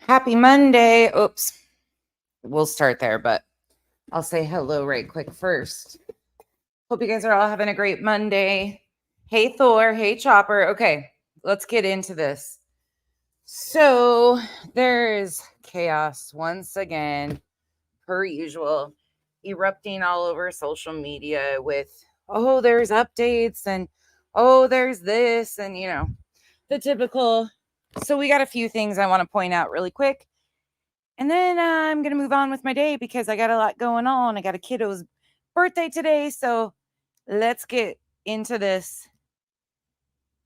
Happy Monday. Oops. We'll start there, but I'll say hello right quick first. Hope you guys are all having a great Monday. Hey, Thor. Hey, Chopper. Okay, let's get into this. So there's chaos once again, per usual, erupting all over social media with, oh, there's updates and, oh, there's this, and, the typical. So we got a few things I want to point out really quick. And then I'm going to move on with my day because I got a lot going on. I got a kiddo's birthday today. So let's get into this.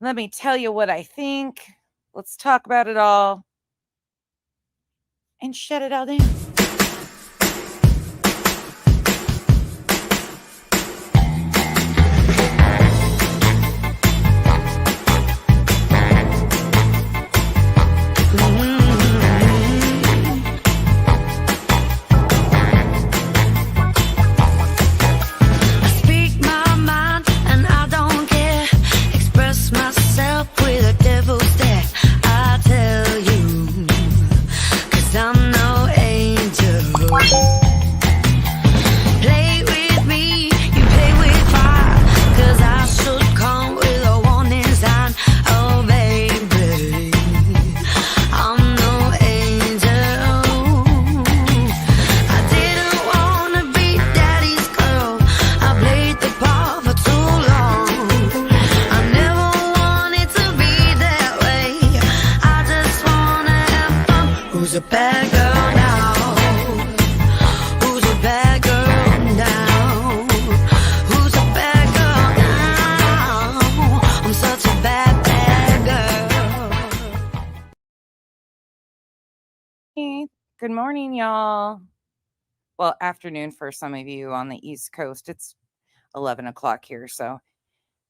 Let me tell you what I think. Let's talk about it all and shut it all down. Good morning, y'all. Well, afternoon for some of you on the East Coast. It's 11 o'clock here. So,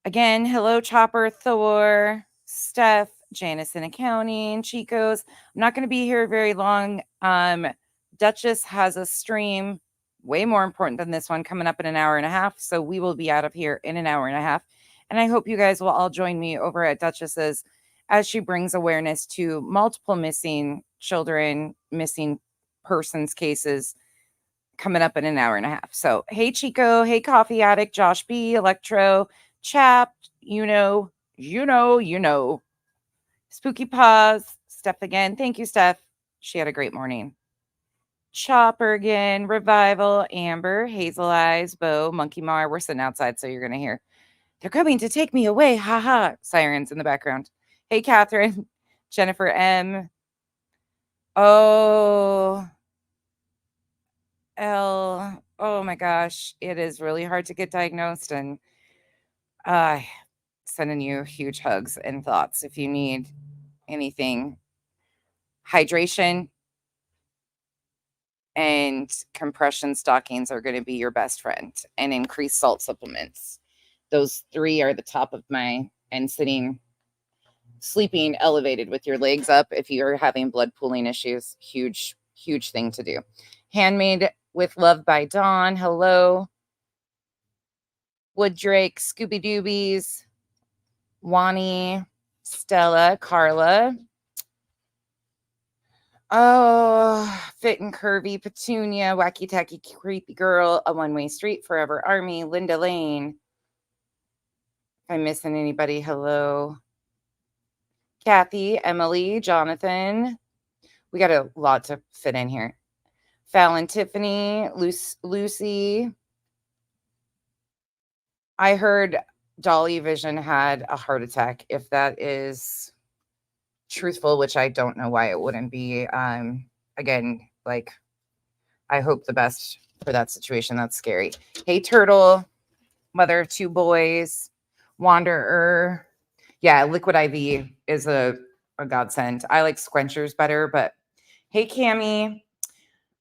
again, hello, Chopper, Thor, Steph, Janice in accounting, Chico's. I'm not going to be here very long. Duchess has a stream way more important than this one coming up in an hour and a half. So, we will be out of here in an hour and a half. And I hope you guys will all join me over at Duchess's as she brings awareness to multiple missing children, missing persons cases coming up in an hour and a half. So, hey, Chico. Hey, Coffee Addict, Josh B, Electro, Chap, you know. Spooky Paws, Steph again. Thank you, Steph. She had a great morning. Chopper again, Revival, Amber, Hazel Eyes, Bo, Monkey Mar. We're sitting outside, so you're going to hear, they're coming to take me away. Ha ha. Sirens in the background. Hey, Catherine, Jennifer M. Oh, L. Oh my gosh. It is really hard to get diagnosed, and sending you huge hugs and thoughts if you need anything. Hydration and compression stockings are going to be your best friend, and increased salt supplements. Those three are the top of my, and sleeping elevated with your legs up if you're having blood pooling issues. Huge thing to do. Handmade with Love by Dawn. Hello. Wood Drake, Scooby Doobies, Wani, Stella, Carla. Oh, Fit and Curvy, Petunia, Wacky Tacky Creepy Girl, A One-Way Street, Forever Army, Linda Lane. If I'm missing anybody, hello. Kathy, Emily, Jonathan. We got a lot to fit in here. Fallon, Tiffany, Lucy. I heard Dolly Vision had a heart attack. If that is truthful, which I don't know why it wouldn't be. Again, like, I hope the best for that situation. That's scary. Hey, Turtle, mother of two boys, Wanderer. Yeah, Liquid IV is a godsend. I like Squenchers better, but hey, Cammie.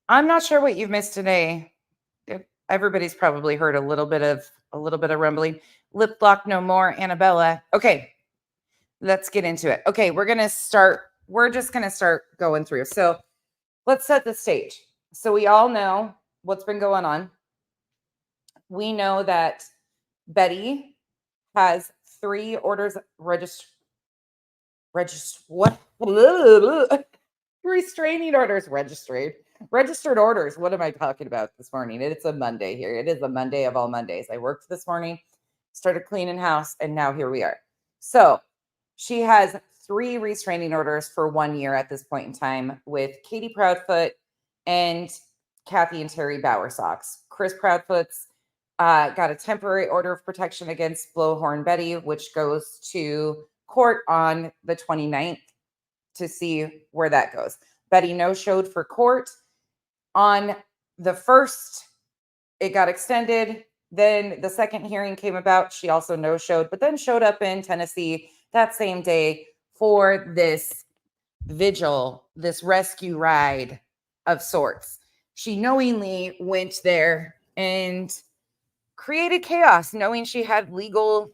I'm not sure what you've missed today. Everybody's probably heard a little bit of rumbling. Lip Block No More, Annabella. Okay, let's get into it. Okay, we're just going to start going through. So let's set the stage. So we all know what's been going on. We know that Betty has 3 orders what? restraining orders, registered orders. What am I talking about this morning? It's a Monday here. It is a Monday of all Mondays. I worked this morning, started cleaning house, and now here we are. So she has 3 restraining orders for 1 year at this point in time with Katie Proudfoot and Kathy and Terry Bowersox. Chris Proudfoot's got a temporary order of protection against Blowhorn Betty, which goes to court on the 29th to see where that goes. Betty no-showed for court on the 1st. It got extended. Then the second hearing came about. She also no-showed, but then showed up in Tennessee that same day for this vigil, this rescue ride of sorts. She knowingly went there and created chaos, knowing she had legal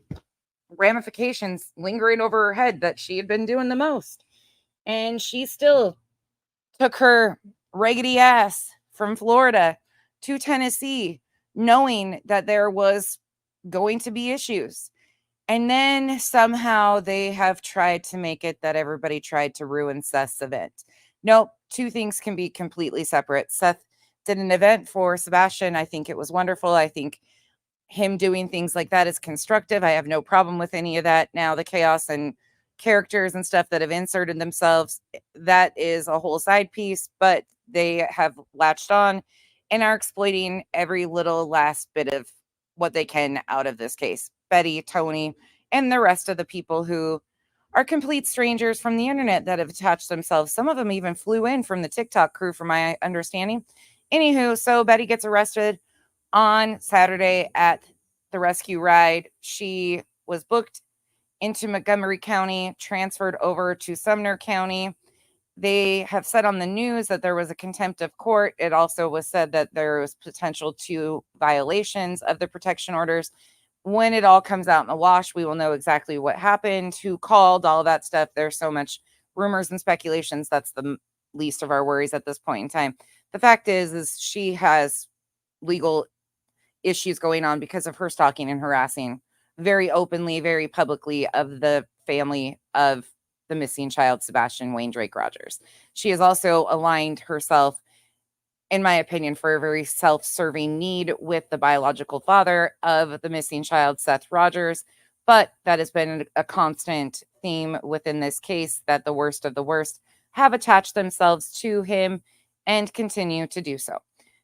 ramifications lingering over her head that she had been doing the most. And she still took her raggedy ass from Florida to Tennessee, knowing that there was going to be issues. And then somehow they have tried to make it that everybody tried to ruin Seth's event. Nope, 2 things can be completely separate. Seth did an event for Sebastian. I think it was wonderful. I think him doing things like that is constructive. I have no problem with any of that. Now, the chaos and characters and stuff that have inserted themselves, that is a whole side piece, but they have latched on and are exploiting every little last bit of what they can out of this case. Betty, Tony, and the rest of the people who are complete strangers from the internet that have attached themselves. Some of them even flew in from the TikTok crew, from my understanding. Anywho, so Betty gets arrested on Saturday at the rescue ride. She was booked into Montgomery County, transferred over to Sumner County. They have said on the news that there was a contempt of court. It also was said that there was potential to violations of the protection orders. When it all comes out in the wash, we will know exactly what happened, who called, all of that stuff. There's so much rumors and speculations. That's the least of our worries at this point in time. The fact is she has legal issues going on because of her stalking and harassing very openly, very publicly of the family of the missing child, Sebastian Wayne Drake Rogers. She has also aligned herself, in my opinion, for a very self-serving need with the biological father of the missing child, Seth Rogers. But that has been a constant theme within this case, that the worst of the worst have attached themselves to him and continue to do so.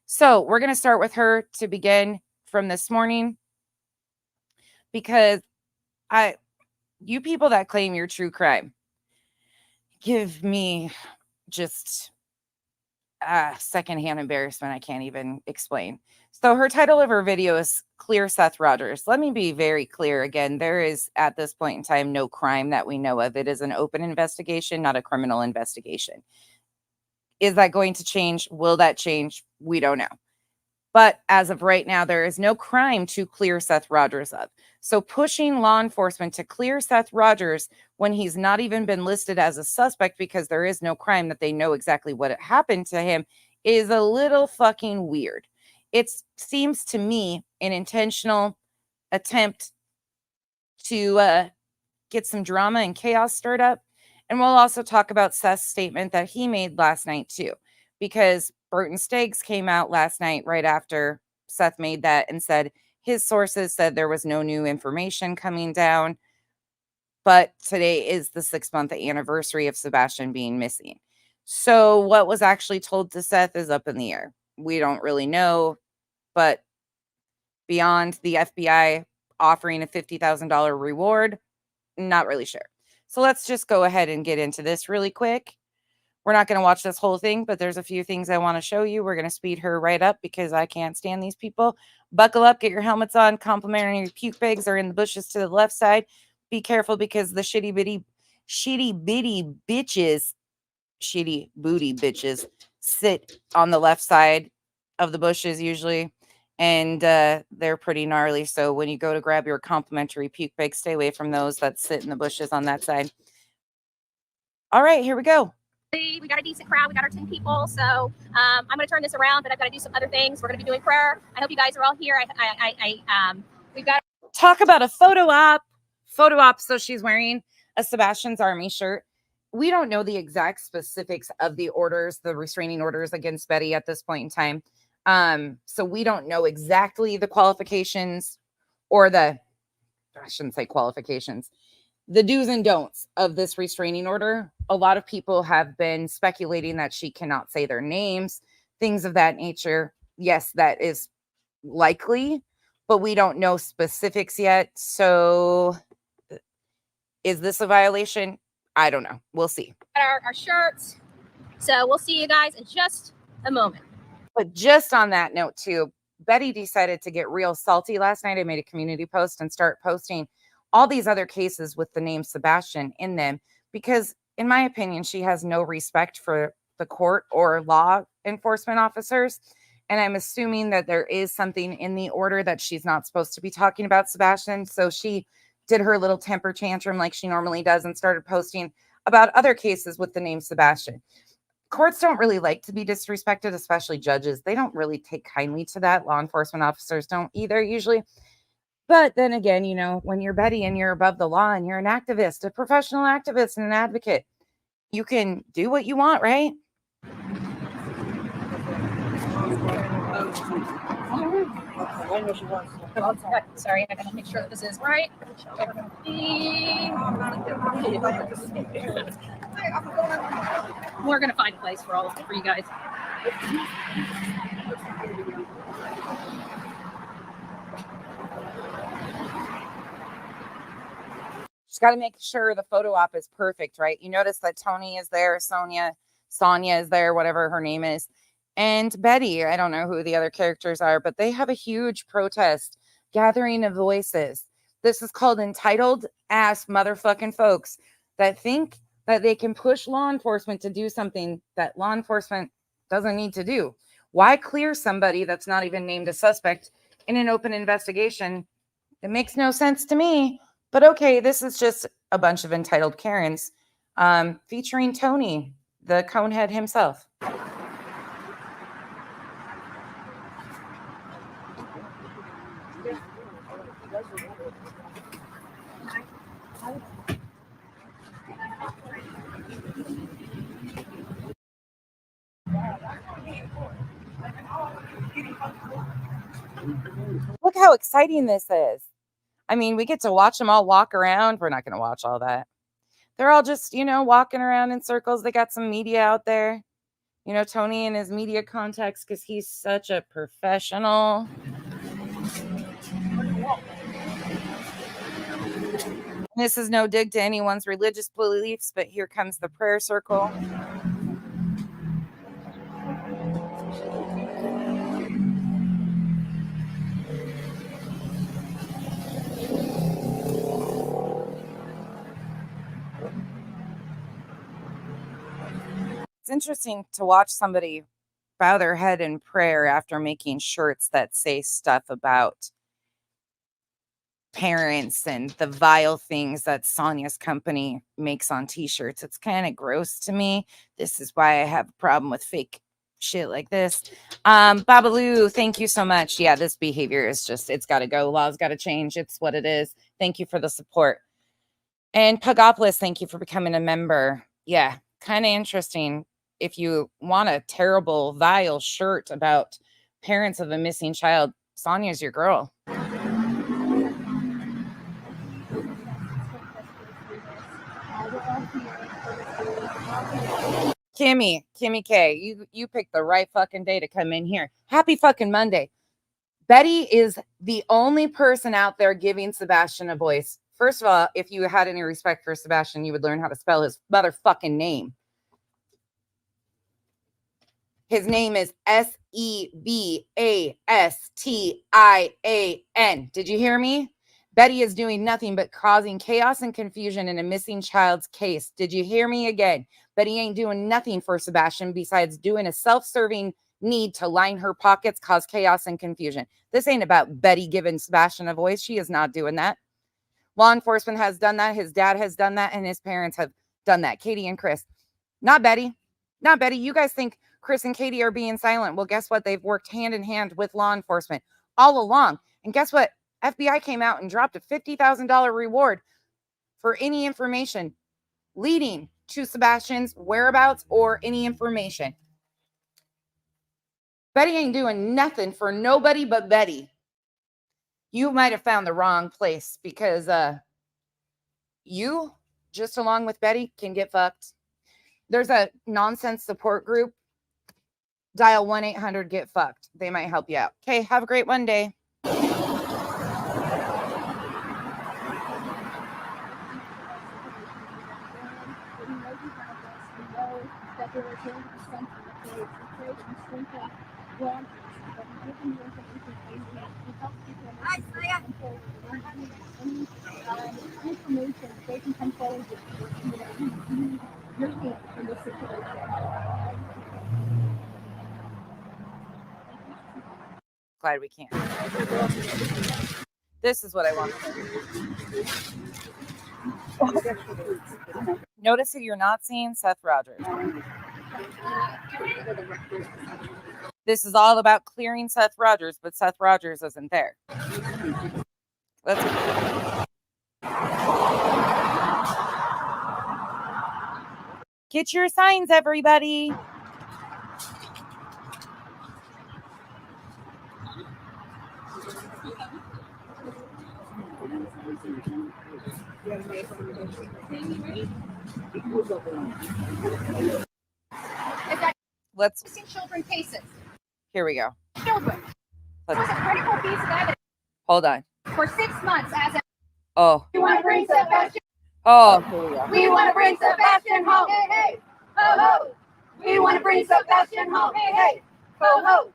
So we're going to start with her to begin from this morning, because you people that claim you're true crime give me just secondhand embarrassment I can't even explain. So her title of her video is Clear Seth Rogers. Let me be very clear again. There is, at this point in time, no crime that we know of. It is an open investigation, not a criminal investigation. Is that going to change? Will that change? We don't know. But as of right now, there is no crime to clear Seth Rogers of. So pushing law enforcement to clear Seth Rogers when he's not even been listed as a suspect because there is no crime that they know exactly what happened to him is a little fucking weird. It seems to me an intentional attempt to get some drama and chaos stirred up. And we'll also talk about Seth's statement that he made last night too, because Burton Steggs came out last night right after Seth made that and said his sources said there was no new information coming down. But today is the 6-month anniversary of Sebastian being missing. So what was actually told to Seth is up in the air. We don't really know, but beyond the FBI offering a $50,000 reward, not really sure. So let's just go ahead and get into this really quick. We're not going to watch this whole thing, but there's a few things I want to show you. We're going to speed her right up because I can't stand these people. Buckle up, get your helmets on. Complimentary puke bags are in the bushes to the left side. Be careful because the shitty booty bitches sit on the left side of the bushes usually. And they're pretty gnarly. So when you go to grab your complimentary puke bag, stay away from those that sit in the bushes on that side. All right, here we go. We got a decent crowd. We got our 10 people. So I'm going to turn this around, but I've got to do some other things. We're going to be doing prayer. I hope you guys are all here. We've got talk about a photo op. So she's wearing a Sebastian's Army shirt. we don't know the exact specifics of the orders, the restraining orders against Betty at this point in time. So we don't know exactly the qualifications or I shouldn't say qualifications, the do's and don'ts of this restraining order. A lot of people have been speculating that she cannot say their names, things of that nature. Yes, that is likely, but we don't know specifics yet. So is this a violation? I don't know. We'll see. Our shirts. So we'll see you guys in just a moment. But just on that note too, Betty decided to get real salty last night. I made a community post and start posting all these other cases with the name Sebastian in them because, in my opinion, she has no respect for the court or law enforcement officers. And I'm assuming that there is something in the order that she's not supposed to be talking about Sebastian. So she did her little temper tantrum like she normally does and started posting about other cases with the name Sebastian. Courts don't really like to be disrespected, especially judges. They don't really take kindly to that. Law enforcement officers don't either usually. But then again, you know, when you're Betty and you're above the law and you're an activist, a professional activist and an advocate, you can do what you want, right? Sorry, I gotta make sure that this is right. We're gonna find a place for you guys. Just got to make sure the photo op is perfect, right? You notice that Tony is there, Sonia is there, whatever her name is. And Betty, I don't know who the other characters are, but they have a huge protest gathering of voices. This is called entitled ass motherfucking folks that think that they can push law enforcement to do something that law enforcement doesn't need to do. Why clear somebody that's not even named a suspect in an open investigation? It makes no sense to me. But okay, this is just a bunch of entitled Karens featuring Tony, the conehead himself. Look how exciting this is. I mean, we get to watch them all walk around. We're not going to watch all that. They're all just, you know, walking around in circles. They got some media out there. You know, Tony and his media contacts because he's such a professional. This is no dig to anyone's religious beliefs, but here comes the prayer circle. It's interesting to watch somebody bow their head in prayer after making shirts that say stuff about parents and the vile things that Sonia's company makes on t-shirts. It's kind of gross to me. This is why I have a problem with fake shit like this. Babaloo, thank you so much. Yeah, this behavior is just, it's got to go. Law's got to change. It's what it is. Thank you for the support. And Pugopolis, thank you for becoming a member. Yeah, kind of interesting. If you want a terrible, vile shirt about parents of a missing child, Sonia's your girl. Kimmy K, you picked the right fucking day to come in here. Happy fucking Monday. Betty is the only person out there giving Sebastian a voice. First of all, if you had any respect for Sebastian, you would learn how to spell his motherfucking name. His name is Sebastian. Did you hear me? Betty is doing nothing but causing chaos and confusion in a missing child's case. Did you hear me again? Betty ain't doing nothing for Sebastian besides doing a self-serving need to line her pockets, cause chaos and confusion. This ain't about Betty giving Sebastian a voice. She is not doing that. Law enforcement has done that. His dad has done that. And his parents have done that. Katie and Chris. Not Betty. Not Betty. You guys think Chris and Katie are being silent. Well, guess what? They've worked hand in hand with law enforcement all along. And guess what? FBI came out and dropped a $50,000 reward for any information leading to Sebastian's whereabouts or any information. Betty ain't doing nothing for nobody but Betty. You might have found the wrong place because you, just along with Betty, can get fucked. There's a nonsense support group. Dial 1-800-GET-FUCKED. They might help you out. Okay, have a great one day. Glad we can't. This is what I want. Notice who you're not seeing? Seth Rogers. This is all about clearing Seth Rogers, but Seth Rogers isn't there. Let's get your signs, everybody. Let's missing children cases. Here we go. Children. This was a critical piece of evidence. Hold on. For 6 months as a We want to bring Sebastian. Here we go. We want to bring Sebastian home. Hey, hey. Ho, ho. We want to bring Sebastian home. Hey, hey. Ho, ho.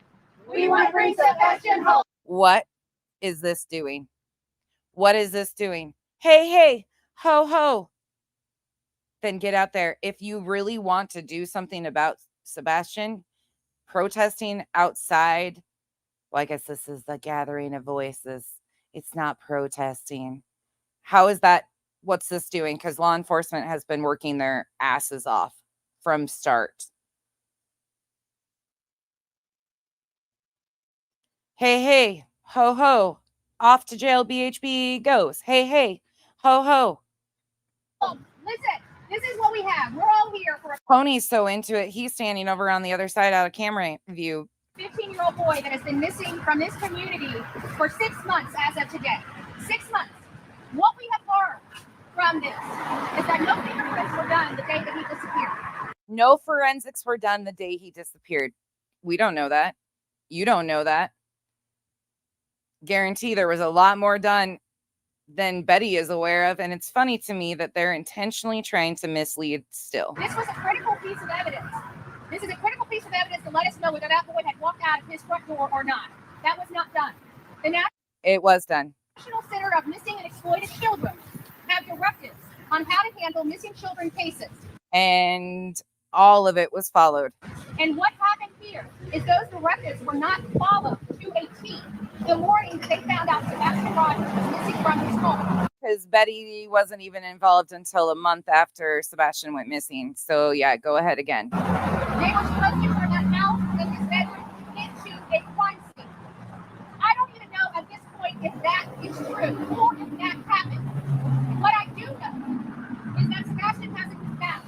We want to bring Sebastian home. What is this doing? What is this doing? Hey, hey. Ho, ho. Then get out there. If you really want to do something about Sebastian, protesting outside, well, I guess this is the gathering of voices. It's not protesting. How is that? What's this doing? Because law enforcement has been working their asses off from start. Hey, hey, ho, ho. Off to jail, BHB goes. Hey, hey, ho, ho. Oh, listen, this is what we have. We're all here for a Pony's so into it. He's standing over on the other side out of camera view. 15-year-old boy that has been missing from this community for 6 months as of today. 6 months. What we have learned from this is that no fingerprints were done the day that he disappeared. No forensics were done the day he disappeared. We don't know that. You don't know that. Guarantee there was a lot more done than Betty is aware of. And it's funny to me that they're intentionally trying to mislead still. This was a critical piece of evidence. This is a critical piece of evidence to let us know whether that boy had walked out of his front door or not. That was not done. It was done. National Center of Missing and Exploited Children have directives on how to handle missing children cases. And all of it was followed. And what happened here is those directives were not followed to a T the morning that they found out Sebastian Rogers was missing from his home. Because Betty wasn't even involved until a month after Sebastian went missing. So yeah, go ahead again. They were supposed to turn that house and his bedroom into a crime scene. I don't even know at this point if that is true or if that happened. What I do know is that Sebastian hasn't been found.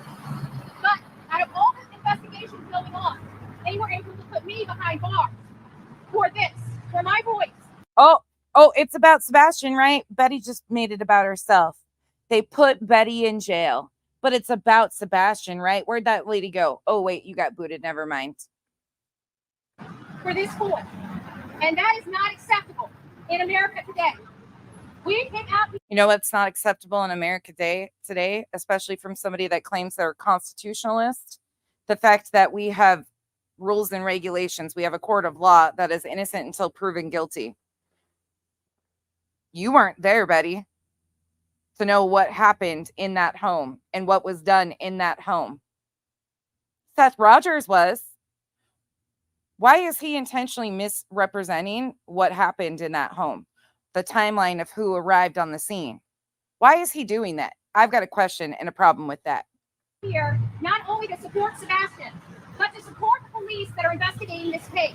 But out of all the investigations going on, they were able to put me behind bars for this, for my voice. Oh, it's about Sebastian, right? Betty just made it about herself. They put Betty in jail, but it's about Sebastian, right? Where'd that lady go? Oh, wait, you got booted. Never mind. For this boy. And that is not acceptable in America today. We came out. You know what's not acceptable in America today, especially from somebody that claims they're a constitutionalist? The fact that we have rules and regulations. We have a court of law that is innocent until proven guilty. You weren't there, Betty, to know what happened in that home and what was done in that home. Seth Rogers was. Why is he intentionally misrepresenting what happened in that home? The timeline of who arrived on the scene. Why is he doing that? I've got a question and a problem with that. Here, not only to support Sebastian, but to support the police that are investigating this case.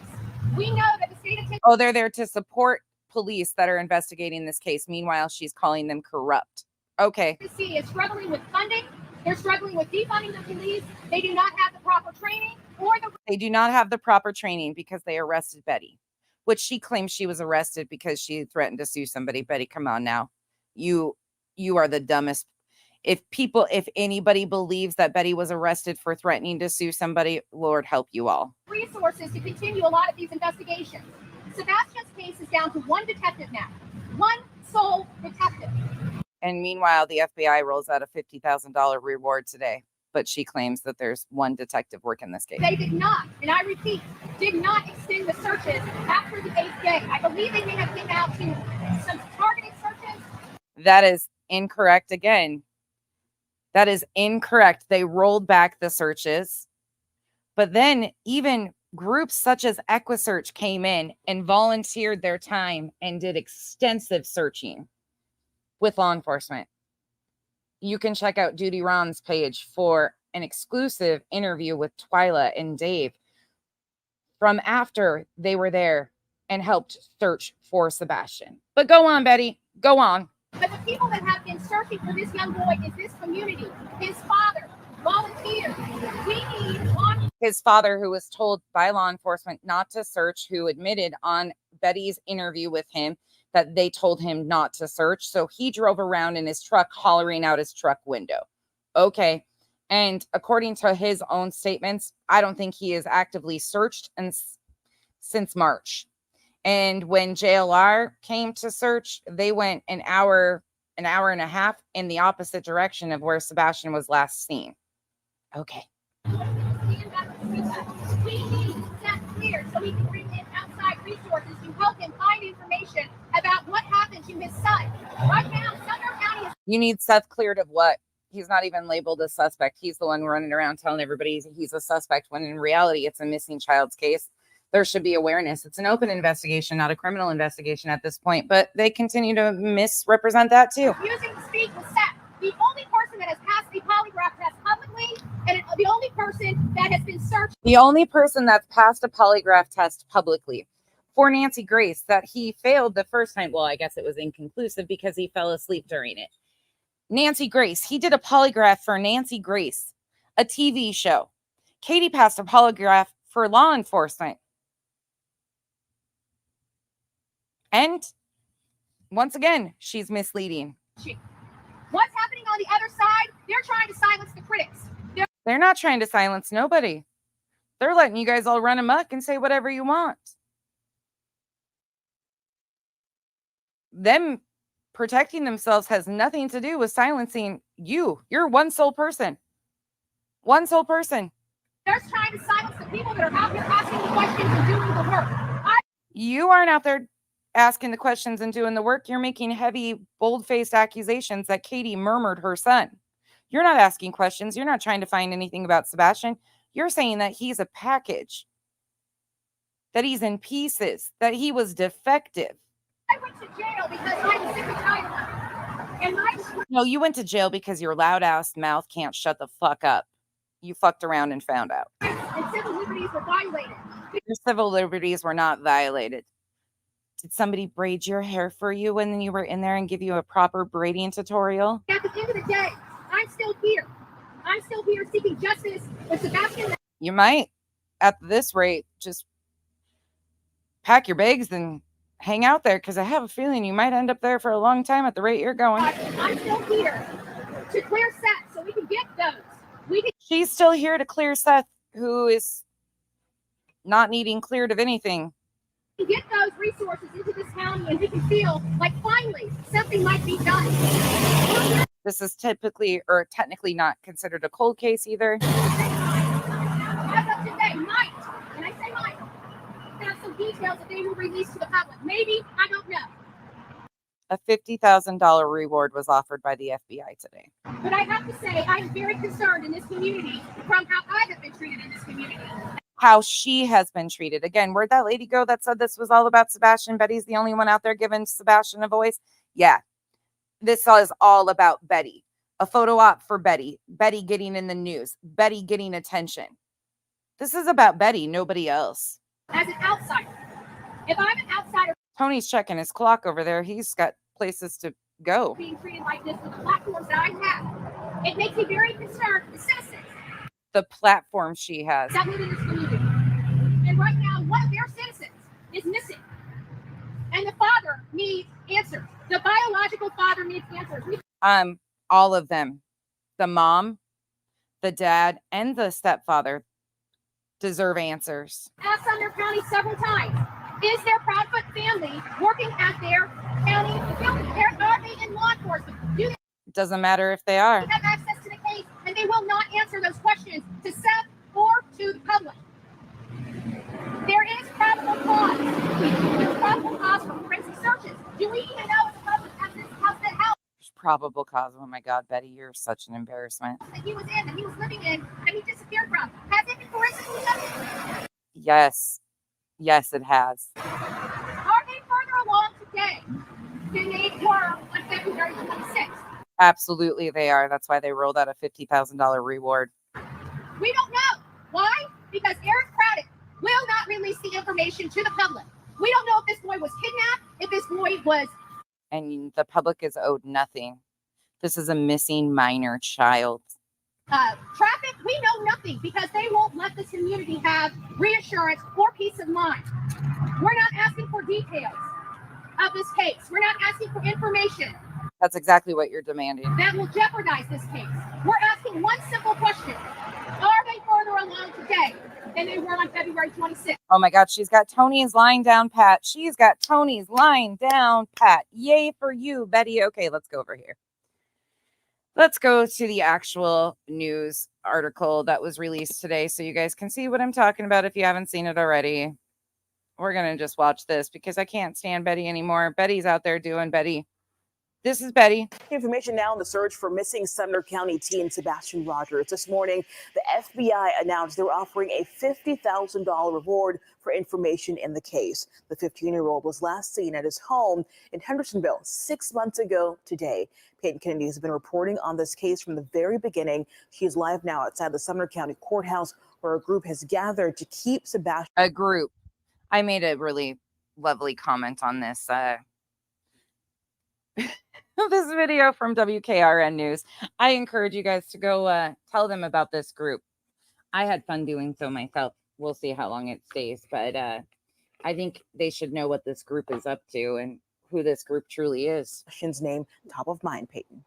We know that the state of... Oh, they're there to support police that are investigating this case. Meanwhile, she's calling them corrupt. Okay. Tennessee is struggling with funding They're struggling with defunding the police. They do not have the proper training or the... They do not have the proper training because they arrested Betty, which she claims she was arrested because she threatened to sue somebody. Betty, come on now. You are the dumbest. If anybody believes that Betty was arrested for threatening to sue somebody, Lord help you all. Resources to continue a lot of these investigations. Sebastian's case is down to one detective now. One sole detective. And meanwhile, the FBI rolls out a $50,000 reward today. But she claims that there's one detective working this case. They did not, and I repeat, did not extend the searches after the 8th day. I believe they may have given out to some targeted searches. That is incorrect again. That is incorrect. They rolled back the searches. But then even groups such as EquiSearch came in and volunteered their time and did extensive searching with law enforcement. You can check out Duty Ron's page for an exclusive interview with Twyla and Dave from after they were there and helped search for Sebastian. But go on, Betty. Go on. But the people that have been searching for this young boy is this community, his father, volunteers. We need one. His father, who was told by law enforcement not to search, who admitted on Betty's interview with him that they told him not to search. So he drove around in his truck, hollering out his truck window. Okay. And according to his own statements, I don't think he is actively searched since March. And when JLR came to search, they went an hour and a half in the opposite direction of where Sebastian was last seen. Okay. We need that clear so we can bring in outside resources to help him find information about what happened to his son. Right now, Sumner County is... You need Seth cleared of what? He's not even labeled a suspect. He's the one running around telling everybody he's a suspect, when in reality, it's a missing child's case. There should be awareness. It's an open investigation, not a criminal investigation at this point, but they continue to misrepresent that too. Refusing to speak with Seth, the only person that has passed the polygraph test publicly, and the only person that has been searched. The only person that's passed a polygraph test publicly. For Nancy Grace, that he failed the first time. Well, I guess it was inconclusive because he fell asleep during it. Nancy Grace, he did a polygraph for Nancy Grace, a TV show. Katie passed a polygraph for law enforcement. And once again, she's misleading. What's happening on the other side? They're trying to silence the critics. They're not trying to silence nobody. They're letting you guys all run amok and say whatever you want. Them protecting themselves has nothing to do with silencing you. You're one sole person. One sole person. They're trying to silence the people that are out there asking the questions and doing the work. You aren't out there asking the questions and doing the work. You're making heavy, bold-faced accusations that Katie murmured her son. You're not asking questions. You're not trying to find anything about Sebastian. You're saying that he's a package, that he's in pieces, that he was defective. I went to jail because I was sick and tired of it. No, you went to jail because your loud-ass mouth can't shut the fuck up. You fucked around and found out. And civil liberties were violated. Your civil liberties were not violated. Did somebody braid your hair for you when you were in there and give you a proper braiding tutorial? At the end of the day, I'm still here. I'm still here seeking justice for Sebastian. You might, at this rate, just pack your bags and hang out there, because I have a feeling you might end up there for a long time at the rate you're going. I'm still here to clear Seth so we can get those. She's still here to clear Seth, who is not needing cleared of anything. Get those resources into this county and we can feel like finally something might be done. This is typically or technically not considered a cold case either. As of today, might, and I say might, have some details that they will release to the public. Maybe, I don't know. A $50,000 reward was offered by the FBI today. But I have to say, I'm very concerned in this community from how I have been treated in this community. How she has been treated. Again, where'd that lady go that said this was all about Sebastian? Betty's the only one out there giving Sebastian a voice. Yeah, this is all about Betty. A photo op for Betty. Betty getting in the news. Betty getting attention. This is about Betty, nobody else. As an outsider, if I'm an outsider, Tony's checking his clock over there. He's got places to go. Being treated like this with the platforms that I have, It makes me very concerned for the citizens The platform she has. that live in this community. And right now, one of their citizens is missing. And the father needs answers. The biological father needs answers. All of them. The mom, the dad, and the stepfather deserve answers. Asked Sumner County several times, is their Proudfoot family working at their county facility? Are they in law enforcement? Do they It doesn't matter if they are. have access to the case? And they will not answer those questions to Seth or to the public. There is probable cause. There's probable cause for forensic searches. Do we even know if the public has this house that house There's probable cause. Oh my God, Betty, you're such an embarrassment. that he was in, that he was living in, that he disappeared from? Has it been forensically tested? Yes. Yes, it has. Are they further along today than they were on February 26th? Absolutely, they are. That's why they rolled out a $50,000 reward. We don't know. Why? Because Eric Craddock will not release the information to the public. We don't know if this boy was kidnapped, if this boy was... And the public is owed nothing. This is a missing minor child. Traffic, we know nothing because they won't let this community have reassurance or peace of mind. We're not asking for details of this case. We're not asking for information That's exactly what you're demanding. that will jeopardize this case. We're asking one simple question. Are they further along today than they were on February 26th? Oh my God, she's got Tony's line down pat. She's got Tony's line down pat. Yay for you, Betty. Okay, let's go over here. Let's go to the actual news article that was released today so you guys can see what I'm talking about if you haven't seen it already. We're going to just watch this because I can't stand Betty anymore. Betty's out there doing Betty. This is Betty. Information now in the search for missing Sumner County teen Sebastian Rogers. This morning, the FBI announced they were offering a $50,000 reward for information in the case. The 15-year-old was last seen at his home in Hendersonville 6 months ago today. Peyton Kennedy has been reporting on this case from the very beginning. She is live now outside the Sumner County Courthouse, where a group has gathered to keep Sebastian. A group. I made a really lovely comment on this. This video from WKRN News. I encourage you guys to go tell them about this group. I had fun doing so myself. We'll see how long it stays, but I think they should know what this group is up to and who this group truly is. Sebastian's name top of mind, Peyton.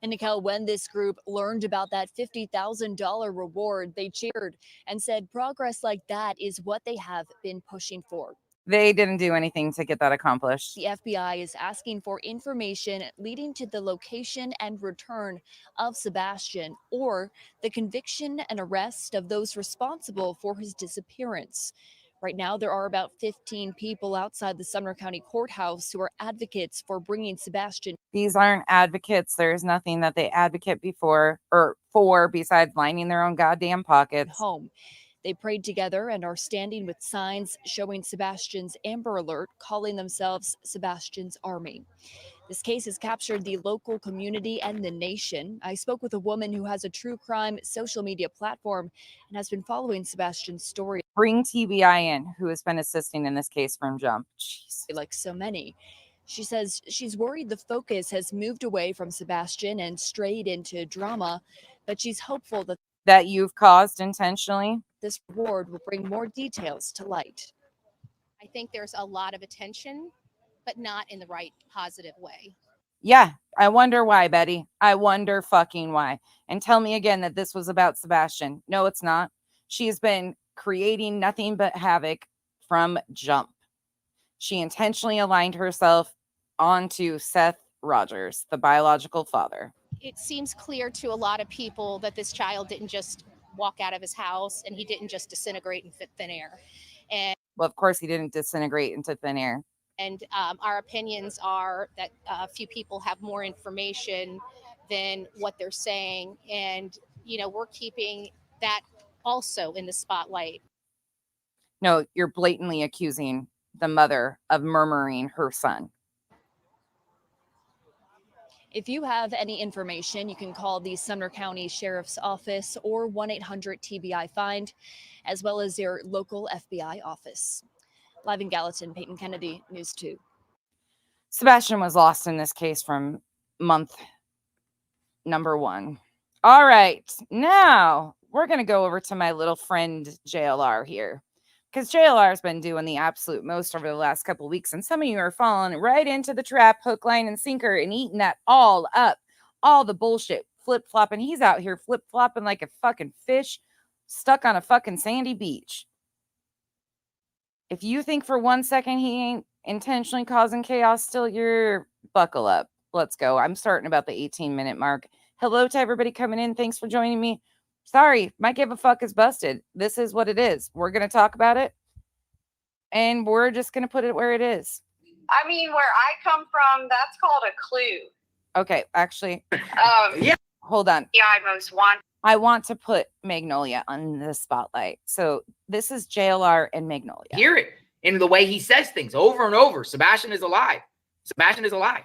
And Nicole, when this group learned about that $50,000 reward, they cheered and said progress like that is what they have been pushing for. They didn't do anything to get that accomplished. The FBI is asking for information leading to the location and return of Sebastian or the conviction and arrest of those responsible for his disappearance. Right now, there are about 15 people outside the Sumner County Courthouse who are advocates for bringing Sebastian. These aren't advocates. There's nothing that they advocate for besides lining their own goddamn pockets. Home. They prayed together and are standing with signs showing Sebastian's Amber Alert, calling themselves Sebastian's Army. This case has captured the local community and the nation. I spoke with a woman who has a true crime social media platform and has been following Sebastian's story. Bring TBI in, who has been assisting in this case from jump. Jeez. Like so many. She says she's worried the focus has moved away from Sebastian and strayed into drama, but she's hopeful that you've caused intentionally. This reward will bring more details to light. I think there's a lot of attention, but not in the right positive way. Yeah, I wonder why, Betty. I wonder fucking why. And tell me again that this was about Sebastian. No, it's not. She's been creating nothing but havoc from jump. She intentionally aligned herself onto Seth Rogers, the biological father. It seems clear to a lot of people that this child didn't just walk out of his house and he didn't just disintegrate in thin air. And well, of course he didn't disintegrate into thin air. And our opinions are that a few people have more information than what they're saying. And, you know, we're keeping that also in the spotlight. No, you're blatantly accusing the mother of murmuring her son. If you have any information, you can call the Sumner County Sheriff's Office or 1-800-TBI-FIND, as well as your local FBI office. Live in Gallatin, Peyton Kennedy, News 2. Sebastian was lost in this case from month number 1. All right, now we're going to go over to my little friend JLR here, because JLR has been doing the absolute most over the last couple of weeks, and some of you are falling right into the trap, hook, line, and sinker, and eating that all up, all the bullshit, flip-flopping. He's out here flip-flopping like a fucking fish stuck on a fucking sandy beach. If you think for 1 second he ain't intentionally causing chaos still, you're buckle up. Let's go. I'm starting about the 18-minute mark. Hello to everybody coming in. Thanks for joining me. Sorry, my give a fuck is busted. This is what it is. We're going to talk about it, and we're just going to put it where it is. I mean, where I come from, that's called a clue. Okay, actually, Yeah. hold on. Yeah, I most want. I want to put Magnolia on the spotlight. So this is JLR and Magnolia. Hear it in the way he says things over and over. Sebastian is alive. Sebastian is alive,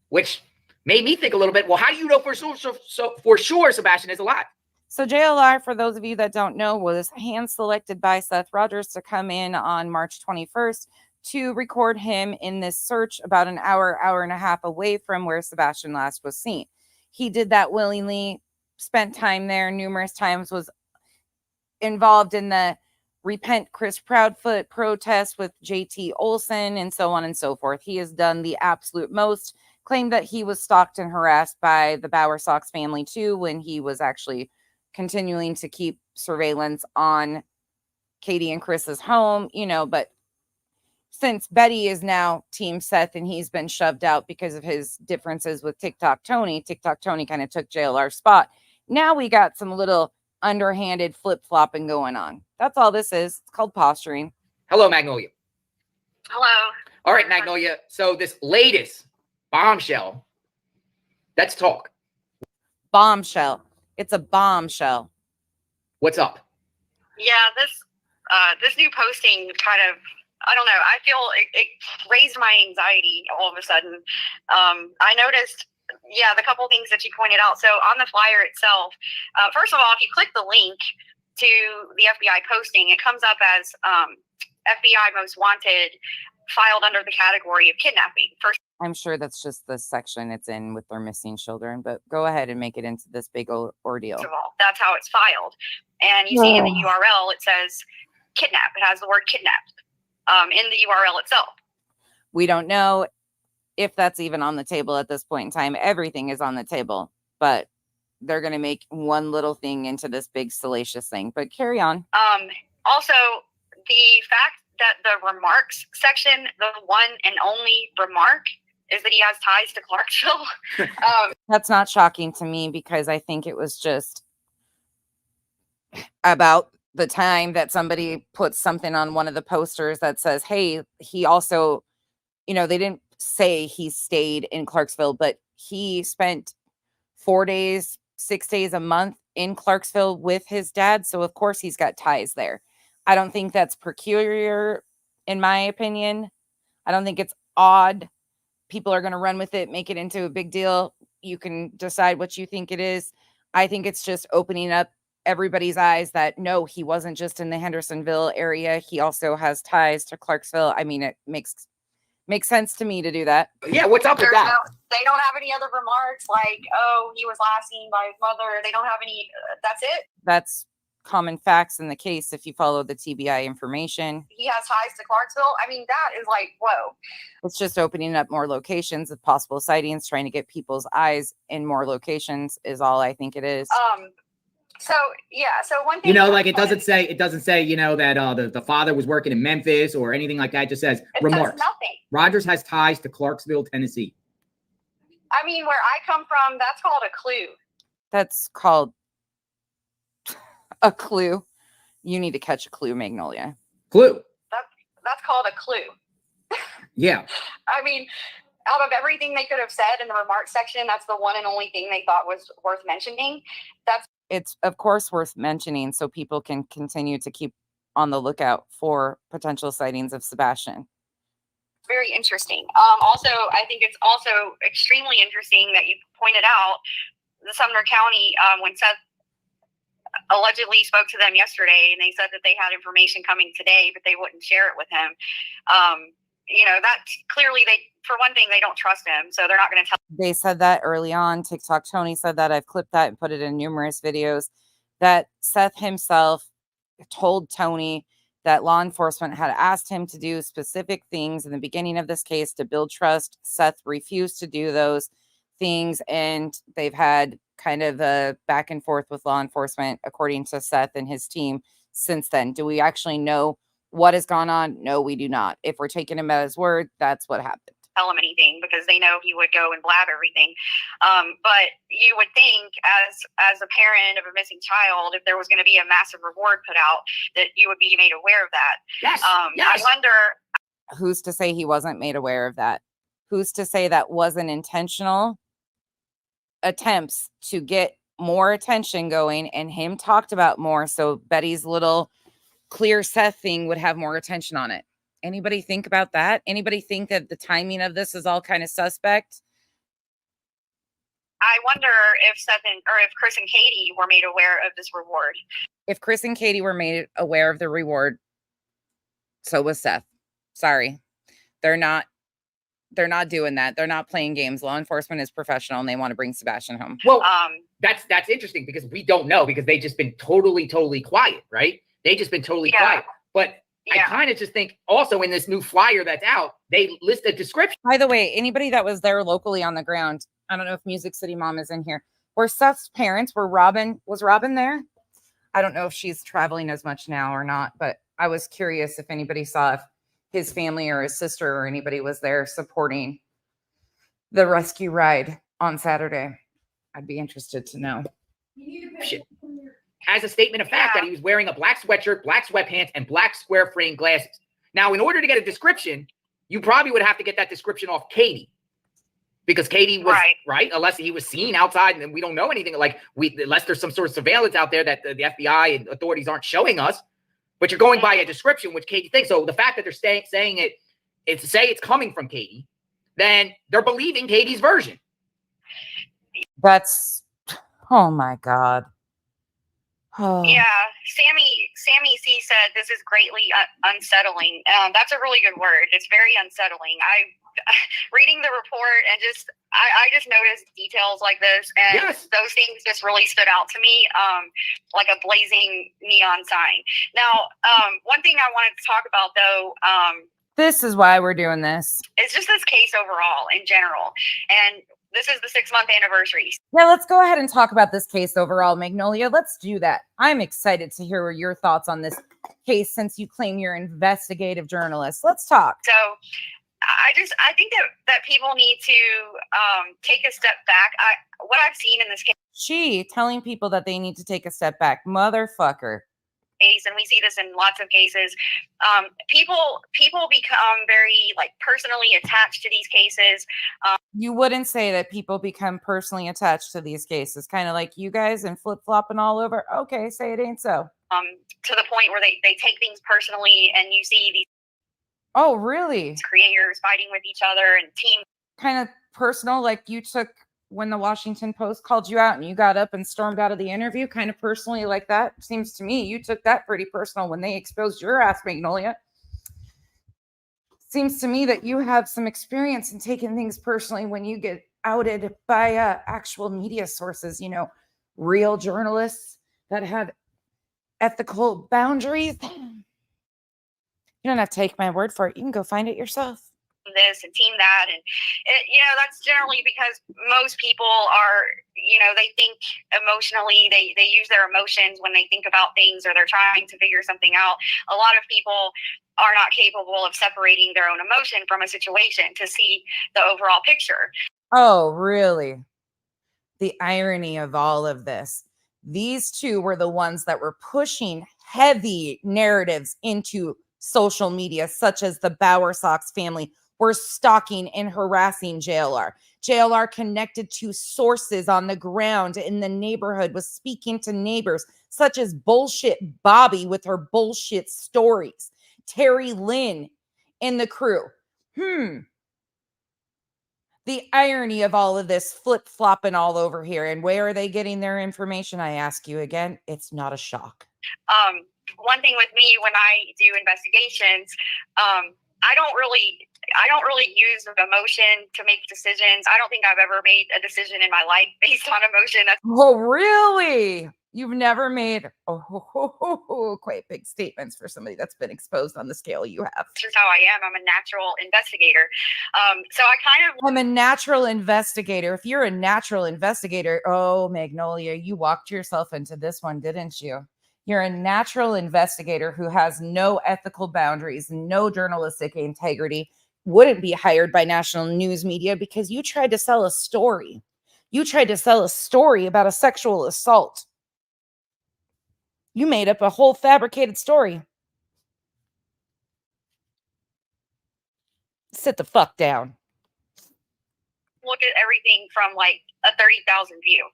which made me think a little bit. Well, how do you know for sure Sebastian is alive? So JLR, for those of you that don't know, was hand selected by Seth Rogers to come in on March 21st to record him in this search about an hour and a half away from where Sebastian last was seen. He did that willingly, spent time there numerous times, was involved in the Repent Chris Proudfoot protest with JT Olson and so on and so forth. He has done the absolute most, claimed that he was stalked and harassed by the Bauer Sox family too, when he was actually continuing to keep surveillance on Katie and Chris's home, but since Betty is now Team Seth and he's been shoved out because of his differences with TikTok Tony kind of took JLR's spot. Now we got some little underhanded flip-flopping going on. That's all this is. It's called posturing. Hello, Magnolia. Hello. All right, Magnolia. So this latest bombshell, let's talk. Bombshell. It's a bombshell. What's up? Yeah, this new posting kind of, I don't know. I feel it raised my anxiety all of a sudden. I noticed, the couple things that you pointed out. So on the flyer itself, first of all, if you click the link to the FBI posting, it comes up as FBI most wanted, filed under the category of kidnapping. First, I'm sure that's just the section it's in with their missing children, but go ahead and make it into this big ordeal. of all, that's how it's filed. And you see in the URL, it says kidnap. It has the word kidnapped in the URL itself. We don't know if that's even on the table at this point in time. Everything is on the table, but they're going to make one little thing into this big salacious thing. But carry on. Also, the fact that the remarks section, the one and only remark, is that he has ties to Clarksville. That's not shocking to me, because I think it was just about the time that somebody puts something on one of the posters that says, hey, he also, they didn't say he stayed in Clarksville, but he spent 4 days, 6 days a month in Clarksville with his dad. So of course he's got ties there. I don't think that's peculiar, in my opinion. I don't think it's odd. People are going to run with it, make it into a big deal. You can decide what you think it is. I think it's just opening up everybody's eyes that no, he wasn't just in the Hendersonville area. He also has ties to Clarksville. I mean, it makes sense to me to do that. Yeah, what's up with that? They don't have any other remarks like, oh, he was last seen by his mother. They don't have any. That's it. That's common facts in the case if you follow the TBI information. He has ties to Clarksville. I mean, that is like, whoa. It's just opening up more locations of possible sightings, trying to get people's eyes in more locations is all I think it is. So one thing, like it doesn't say, that the father was working in Memphis or anything like that. It just says remarks. Says nothing. Rogers has ties to Clarksville, Tennessee. I mean, where I come from, that's called a clue. That's called a clue. You need to catch a clue, Magnolia. Clue. That's called a clue. Yeah. I mean, out of everything they could have said in the remarks section, that's the one and only thing they thought was worth mentioning. It's of course worth mentioning so people can continue to keep on the lookout for potential sightings of Sebastian. Very interesting. Also, I think it's also extremely interesting that you pointed out the Sumner County, when Seth allegedly spoke to them yesterday, and they said that they had information coming today, but they wouldn't share it with him. that clearly for one thing, they don't trust him. So they're not going to tell. They said that early on. TikTok Tony said that. I've clipped that and put it in numerous videos, that Seth himself told Tony that law enforcement had asked him to do specific things in the beginning of this case to build trust. Seth refused to do those things, and they've had kind of a back and forth with law enforcement, according to Seth and his team, since then. Do we actually know what has gone on? No, we do not. If we're taking him at his word, that's what happened. Tell him anything because they know he would go and blab everything. But you would think as a parent of a missing child, if there was going to be a massive reward put out, that you would be made aware of that. Yes. I Yes. wonder. Who's to say he wasn't made aware of that? Who's to say that wasn't intentional attempts to get more attention going and him talked about more, so Betty's little clear Seth thing would have more attention on it? Anybody think about that? Anybody think that the timing of this is all kind of suspect? I wonder if if Chris and Katie were made aware of this reward. If Chris and Katie were made aware of the reward, so was Seth. Sorry. They're not doing that. They're not playing games. Law enforcement is professional and they want to bring Sebastian home. Well, that's interesting because we don't know, because they've just been totally quiet, right? They've just been totally quiet. But I kind of just think also in this new flyer that's out, they list a description. By the way, anybody that was there locally on the ground, I don't know if Music City Mom is in here, were Seth's parents, was Robin there? I don't know if she's traveling as much now or not, but I was curious if anybody saw if his family or his sister or anybody was there supporting the rescue ride on Saturday. I'd be interested to know. As a statement of fact that he was wearing a black sweatshirt, black sweatpants, and black square frame glasses. Now, in order to get a description, you probably would have to get that description off Katie, because Katie was right, unless he was seen outside, and we don't know anything. Unless there's some sort of surveillance out there that the FBI and authorities aren't showing us. But you're going by a description, which Katie thinks. So the fact that they're saying it's coming from Katie, then they're believing Katie's version. That's, oh my God. Oh. Yeah, Sammy C said this is greatly unsettling. That's a really good word. It's very unsettling. Reading the report and I just noticed details like this, and those things just really stood out to me, like a blazing neon sign. Now, one thing I wanted to talk about though, this is why we're doing this. It's just this case overall in general, and this is the 6-month anniversary. Yeah, let's go ahead and talk about this case overall, Magnolia. Let's do that. I'm excited to hear your thoughts on this case since you claim you're an investigative journalist. Let's talk. So I think that people need to take a step back. What I've seen in this case. She telling people that they need to take a step back. Motherfucker. And we see this in lots of cases. People become very personally attached to these cases. You wouldn't say that people become personally attached to these cases, kind of like you guys and flip-flopping all over. Okay, say it ain't so. To the point where they take things personally, and you see these. Oh, really? Creators fighting with each other and team. Kind of personal, like you took when the Washington Post called you out and you got up and stormed out of the interview, kind of personally like that. Seems to me you took that pretty personal when they exposed your ass, Magnolia. Seems to me that you have some experience in taking things personally when you get outed by actual media sources, real journalists that have ethical boundaries. You don't have to take my word for it. You can go find it yourself. This and team that, and that's generally because most people are, they think emotionally, they use their emotions when they think about things, or they're trying to figure something out. A lot of people are not capable of separating their own emotion from a situation to see the overall picture. Oh, really? The irony of all of this. These two were the ones that were pushing heavy narratives into social media, such as the Bowersox family were stalking and harassing JLR. JLR connected to sources on the ground in the neighborhood, was speaking to neighbors, such as Bullshit Bobby with her bullshit stories. Terry Lynn and the crew. The irony of all of this flip-flopping all over here. And where are they getting their information? I ask you again, it's not a shock. One thing with me when I do investigations, I don't really use emotion to make decisions. I don't think I've ever made a decision in my life based on emotion. Oh, really? You've never made quite big statements for somebody that's been exposed on the scale you have. That's just how I am. I'm a natural investigator. So I kind of. I'm a natural investigator. If you're a natural investigator, oh, Magnolia, you walked yourself into this one, didn't you? You're a natural investigator who has no ethical boundaries, no journalistic integrity, wouldn't be hired by national news media because you tried to sell a story. You tried to sell a story about a sexual assault. You made up a whole fabricated story. Sit the fuck down. Look at everything from like a 30,000 view.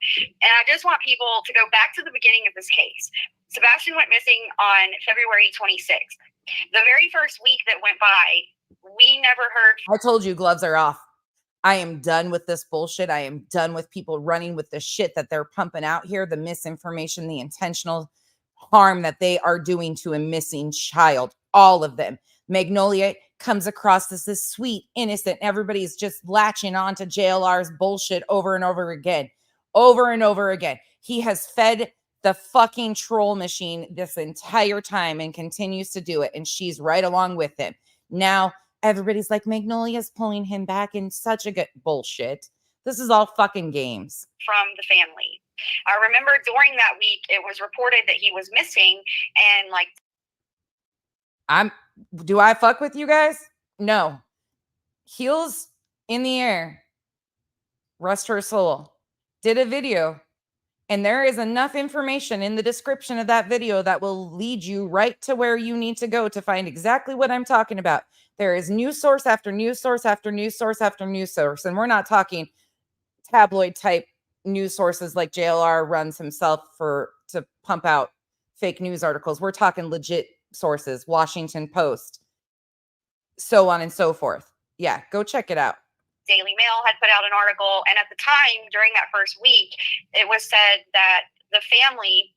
And I just want people to go back to the beginning of this case. Sebastian went missing on February 26th. The very first week that went by, we never heard. I told you gloves are off. I am done with this bullshit. I am done with people running with the shit that they're pumping out here, the misinformation, the intentional harm that they are doing to a missing child. All of them. Magnolia comes across as this sweet, innocent. Everybody's just latching on to JLR's bullshit over and over again. Over and over again. He has fed the fucking troll machine this entire time and continues to do it. And she's right along with him. Now, everybody's like, Magnolia's pulling him back in such a good bullshit. This is all fucking games. From the family. I remember during that week, it was reported that he was missing and like. Do I fuck with you guys? No. Heels in the air. Rest her soul. Did a video. And there is enough information in the description of that video that will lead you right to where you need to go to find exactly what I'm talking about. There is news source after news source after news source after news source. And we're not talking tabloid type news sources like JLR runs himself to pump out fake news articles. We're talking legit sources, Washington Post, so on and so forth. Yeah, go check it out. Daily Mail had put out an article, and at the time, during that first week, it was said that the family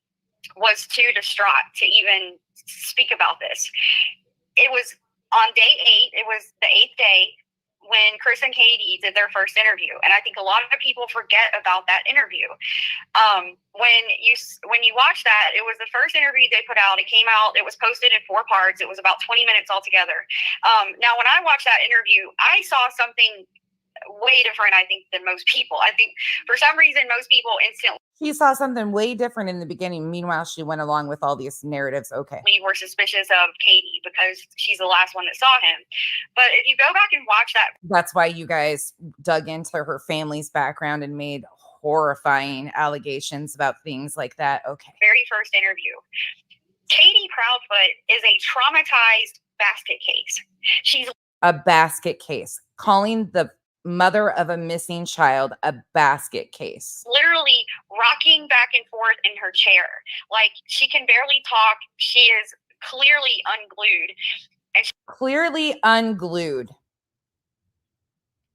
was too distraught to even speak about this. It was on day 8, it was the 8th day, when Chris and Katie did their first interview. And I think a lot of people forget about that interview. When you watch that, it was the first interview they put out. It came out, it was posted in 4 parts. It was about 20 minutes altogether. Now, when I watched that interview, I saw something way different, I think, than most people. I think for some reason, most people instantly. She saw something way different in the beginning. Meanwhile, she went along with all these narratives. Okay. We were suspicious of Katie because she's the last one that saw him. But if you go back and watch that. That's why you guys dug into her family's background and made horrifying allegations about things like that. Okay. Very first interview. Katie Proudfoot is a traumatized basket case. She's a basket case. Calling the mother of a missing child a basket case. Literally rocking back and forth in her chair. Like, she can barely talk. She is clearly unglued. Clearly unglued.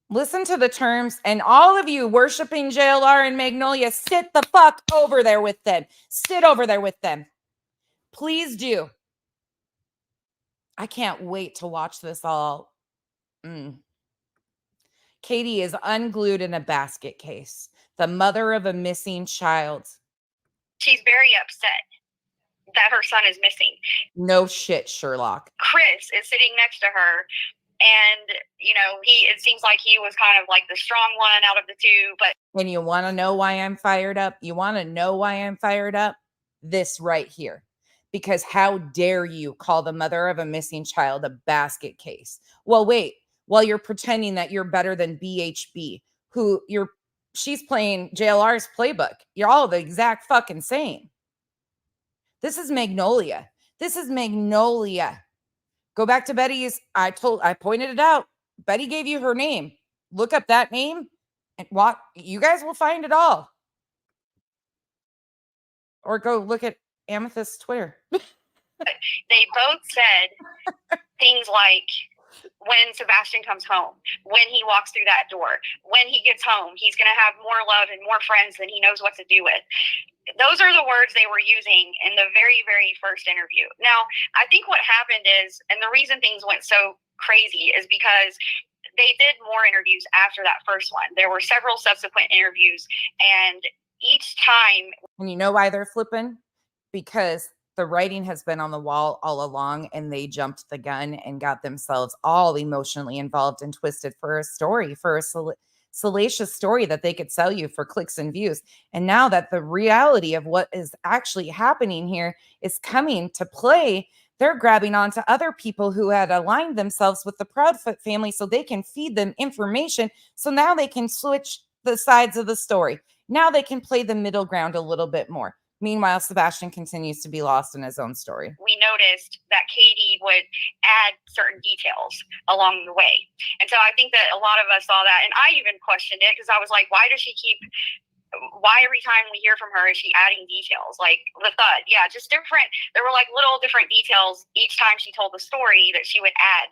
Listen to the terms, and all of you worshiping JLR and Magnolia, sit the fuck over there with them. Sit over there with them. Please do. I can't wait to watch this all. Katie is unglued in a basket case. The mother of a missing child. She's very upset that her son is missing. No shit, Sherlock. Chris is sitting next to her, and, you know, it seems like he was kind of like the strong one out of the two. But. And you want to know why I'm fired up? You want to know why I'm fired up? This right here. Because how dare you call the mother of a missing child a basket case? Well, wait. While you're pretending that you're better than BHB, she's playing JLR's playbook. You're all the exact fucking same. This is Magnolia. This is Magnolia. Go back to Betty's. I pointed it out. Betty gave you her name. Look up that name and you guys will find it all. Or go look at Amethyst's Twitter. They both said things like, when Sebastian comes home, when he walks through that door, when he gets home, he's going to have more love and more friends than he knows what to do with. Those are the words they were using in the very, very first interview. Now, I think what happened is, and the reason things went so crazy is because they did more interviews after that first one. There were several subsequent interviews, and each time. And you know why they're flipping? Because the writing has been on the wall all along, and they jumped the gun and got themselves all emotionally involved and twisted for a story, for a salacious story that they could sell you for clicks and views. And now that the reality of what is actually happening here is coming to play, they're grabbing onto other people who had aligned themselves with the Proudfoot family so they can feed them information. So now they can switch the sides of the story. Now they can play the middle ground a little bit more. Meanwhile, Sebastian continues to be lost in his own story. We noticed that Katie would add certain details along the way. And so I think that a lot of us saw that. And I even questioned it because I was like, why every time we hear from her is she adding details? Like the thud. Yeah, just different. There were like little different details each time she told the story that she would add.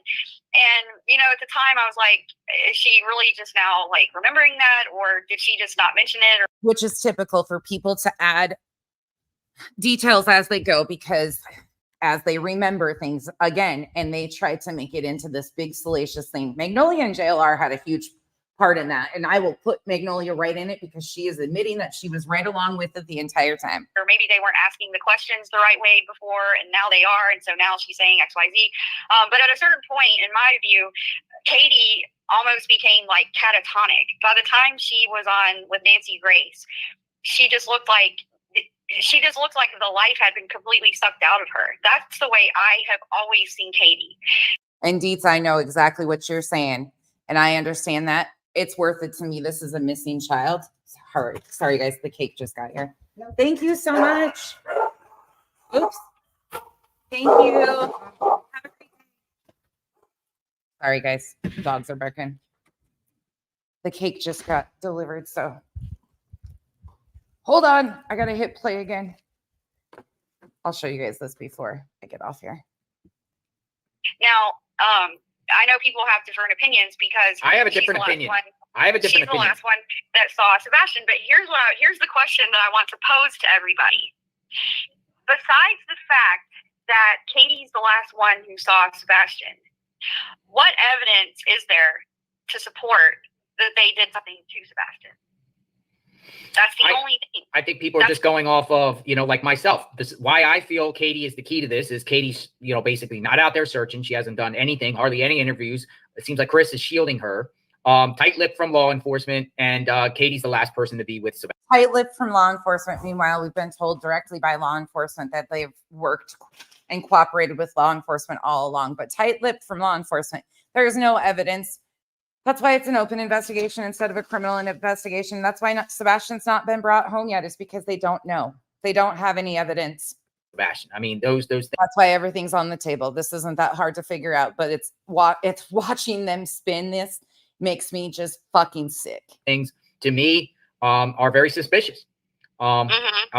And, at the time I was like, is she really just now like remembering that? Or did she just not mention it? Which is typical for people to add details as they go, because as they remember things again, and they try to make it into this big salacious thing. Magnolia and JLR had a huge part in that, and I will put Magnolia right in it because she is admitting that she was right along with it the entire time. Or maybe they weren't asking the questions the right way before, and now they are, and so now she's saying XYZ. But at a certain point, in my view, Katie almost became like catatonic. By the time she was on with Nancy Grace, she just looked like the life had been completely sucked out of her. That's the way I have always seen Katie. And Dietz, I know exactly what you're saying, and I understand that. It's worth it to me. This is a missing child. Sorry, guys. The cake just got here. Thank you so much. Oops. Thank you. Have a great day. Sorry, guys. Dogs are barking. The cake just got delivered, so hold on. I got to hit play again. I'll show you guys this before I get off here. Now, I know people have different opinions because I have a different opinion. She's the last one that saw Sebastian. But here's the question that I want to pose to everybody. Besides the fact that Katie's the last one who saw Sebastian, what evidence is there to support that they did something to Sebastian? That's the only thing. I think people are just going off of, like myself. This why I feel Katie is the key to this is Katie's, basically not out there searching. She hasn't done anything, hardly any interviews. It seems like Chris is shielding her. Tight-lipped from law enforcement, and Katie's the last person to be with Sebastian. Tight-lipped from law enforcement. Meanwhile, we've been told directly by law enforcement that they've worked and cooperated with law enforcement all along. But tight-lipped from law enforcement, there is no evidence. That's why it's an open investigation instead of a criminal investigation. That's why Sebastian's not been brought home yet. It's because they don't know. They don't have any evidence. Sebastian. I mean, those things. That's why everything's on the table. This isn't that hard to figure out, but it's watching them spin this makes me just fucking sick. Things to me are very suspicious of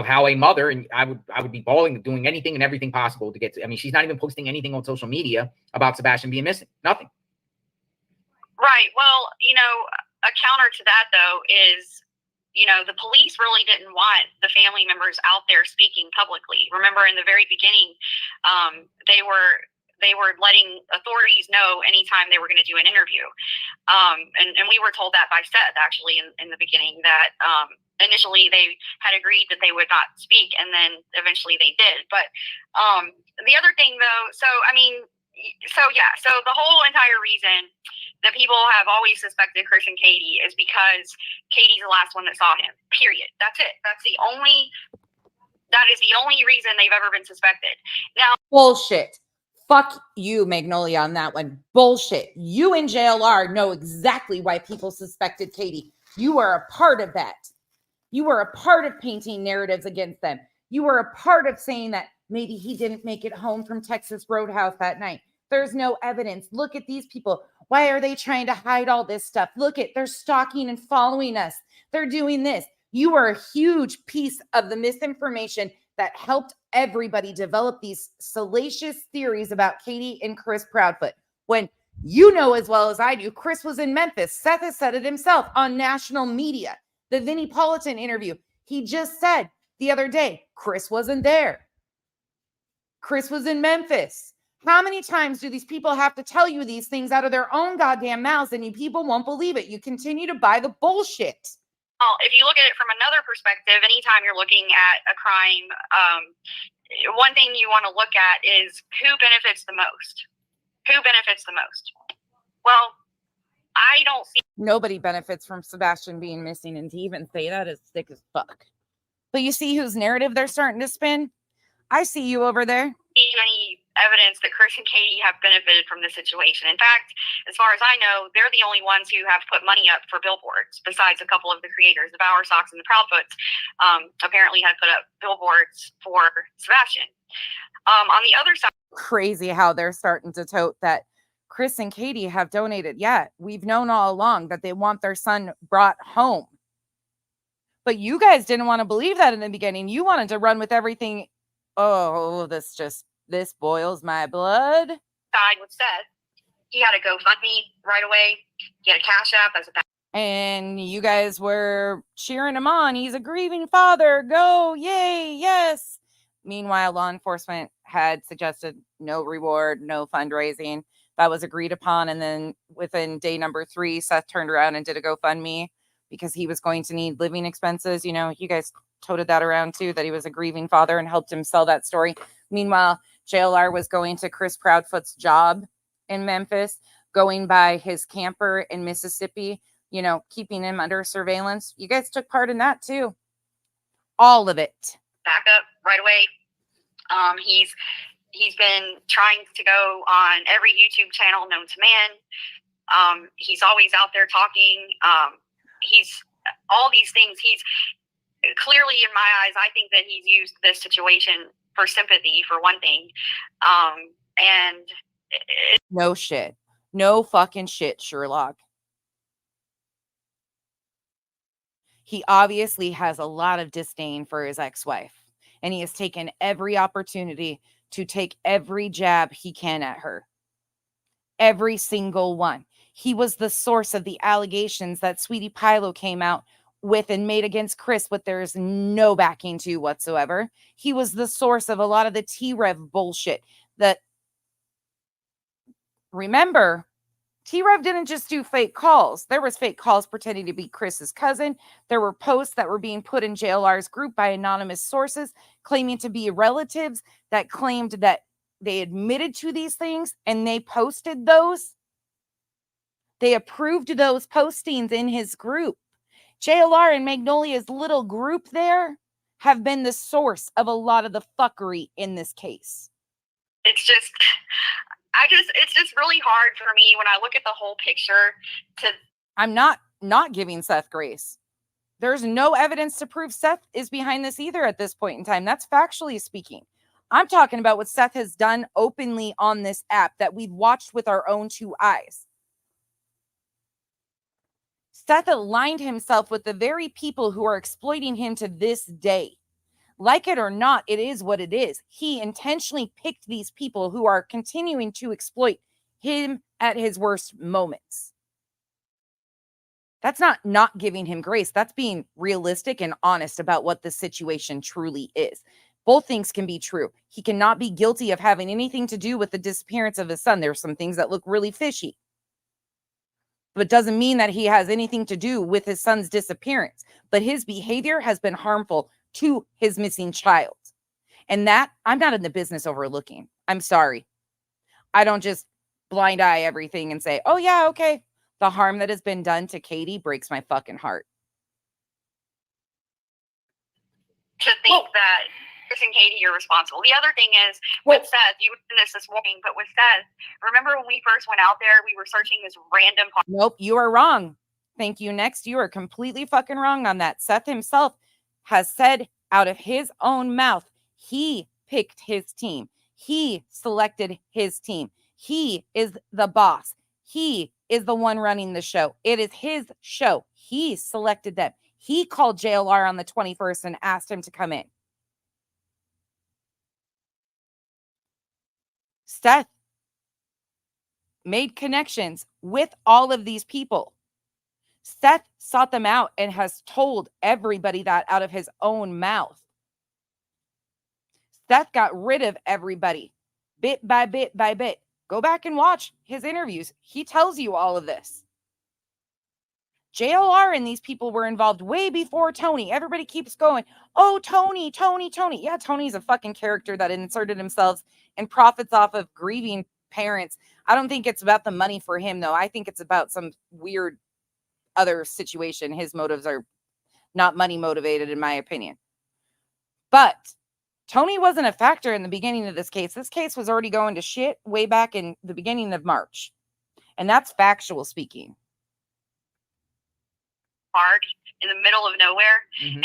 how a mother, and I would be bawling, doing anything and everything possible to get to. I mean, she's not even posting anything on social media about Sebastian being missing. Nothing. Right. Well, a counter to that, though, is, the police really didn't want the family members out there speaking publicly. Remember, in the very beginning, they were letting authorities know anytime they were going to do an interview. And we were told that by Seth, actually, in the beginning, that initially they had agreed that they would not speak, and then eventually they did. But the other thing, though, so the whole entire reason that people have always suspected Chris and Katie is because Katie's the last one that saw him, period. That's it. That is the only reason they've ever been suspected. Now, bullshit. Fuck you, Magnolia, on that one. Bullshit. You and JLR know exactly why people suspected Katie. You are a part of that. You were a part of painting narratives against them. You were a part of saying that maybe he didn't make it home from Texas Roadhouse that night. There's no evidence. Look at these people. Why are they trying to hide all this stuff? Look at, they're stalking and following us. They're doing this. You are a huge piece of the misinformation that helped everybody develop these salacious theories about Katie and Chris Proudfoot. When you know as well as I do, Chris was in Memphis. Seth has said it himself on national media. The Vinnie Politan interview, he just said the other day. Chris wasn't there. Chris was in Memphis. How many times do these people have to tell you these things out of their own goddamn mouths and you people won't believe it? You continue to buy the bullshit. Well, if you look at it from another perspective, anytime you're looking at a crime, one thing you want to look at is who benefits the most. Who benefits the most? Well, I don't see. Nobody benefits from Sebastian being missing, and to even say that is sick as fuck. But you see whose narrative they're starting to spin? I see you over there. Any evidence that Chris and Katie have benefited from this situation. In fact, as far as I know, they're the only ones who have put money up for billboards, besides a couple of the creators. The Bower Sox and the Proudfoots apparently had put up billboards for Sebastian. On the other side, crazy how they're starting to tote that Chris and Katie have donated. Yeah, we've known all along that they want their son brought home. But you guys didn't want to believe that in the beginning. You wanted to run with everything. Oh, this boils my blood. Side with Seth, he had a GoFundMe right away. He had a Cash App as a and you guys were cheering him on. He's a grieving father. Go, yay, yes. Meanwhile, law enforcement had suggested no reward, no fundraising. That was agreed upon. And then within day number 3, Seth turned around and did a GoFundMe because he was going to need living expenses. You know, you guys toted that around too, that he was a grieving father, and helped him sell that story. Meanwhile, JLR was going to Chris Proudfoot's job in Memphis, going by his camper in Mississippi, you know, keeping him under surveillance. You guys took part in that too. All of it. Back up right away. He's been trying to go on every YouTube channel known to man. He's always out there talking. He's all these things. He's clearly, in my eyes, I think that he's used this situation for sympathy, for one thing. No shit. No fucking shit, Sherlock. He obviously has a lot of disdain for his ex-wife, and he has taken every opportunity to take every jab he can at her. Every single one. He was the source of the allegations that Sweetie Pilo came out with and made against Chris, what there is no backing to whatsoever. He was the source of a lot of the T-Rev bullshit that, remember, T-Rev didn't just do fake calls. There was fake calls pretending to be Chris's cousin. There were posts that were being put in JLR's group by anonymous sources claiming to be relatives that claimed that they admitted to these things, and they posted those. They approved those postings in his group. JLR and Magnolia's little group there have been the source of a lot of the fuckery in this case. It's just really hard for me when I look at the whole picture to. I'm not giving Seth grace. There's no evidence to prove Seth is behind this either at this point in time. That's factually speaking. I'm talking about what Seth has done openly on this app that we've watched with our own 2 eyes. Seth aligned himself with the very people who are exploiting him to this day. Like it or not, it is what it is. He intentionally picked these people who are continuing to exploit him at his worst moments. That's not giving him grace. That's being realistic and honest about what the situation truly is. Both things can be true. He cannot be guilty of having anything to do with the disappearance of his son. There's some things that look really fishy. But it doesn't mean that he has anything to do with his son's disappearance. But his behavior has been harmful to his missing child. And that, I'm not in the business overlooking. I'm sorry. I don't just blind eye everything and say, oh yeah, okay. The harm that has been done to Katie breaks my fucking heart. To think that Chris and Katie are responsible. The other thing is, with Seth, you mentioned this morning, but with Seth, remember when we first went out there, we were searching this random. Nope, you are wrong. Thank you. Next, you are completely fucking wrong on that. Seth himself has said out of his own mouth, he picked his team. He selected his team. He is the boss. He is the one running the show. It is his show. He selected them. He called JLR on the 21st and asked him to come in. Seth made connections with all of these people. Seth sought them out and has told everybody that out of his own mouth. Seth got rid of everybody bit by bit by bit. Go back and watch his interviews. He tells you all of this. JLR and these people were involved way before Tony. Everybody keeps going, oh, Tony. Yeah, Tony's a fucking character that inserted himself and profits off of grieving parents. I don't think it's about the money for him, though. I think it's about some weird other situation. His motives are not money motivated, in my opinion. But Tony wasn't a factor in the beginning of this case. This case was already going to shit way back in the beginning of March. And that's factual speaking. Park in the middle of nowhere. And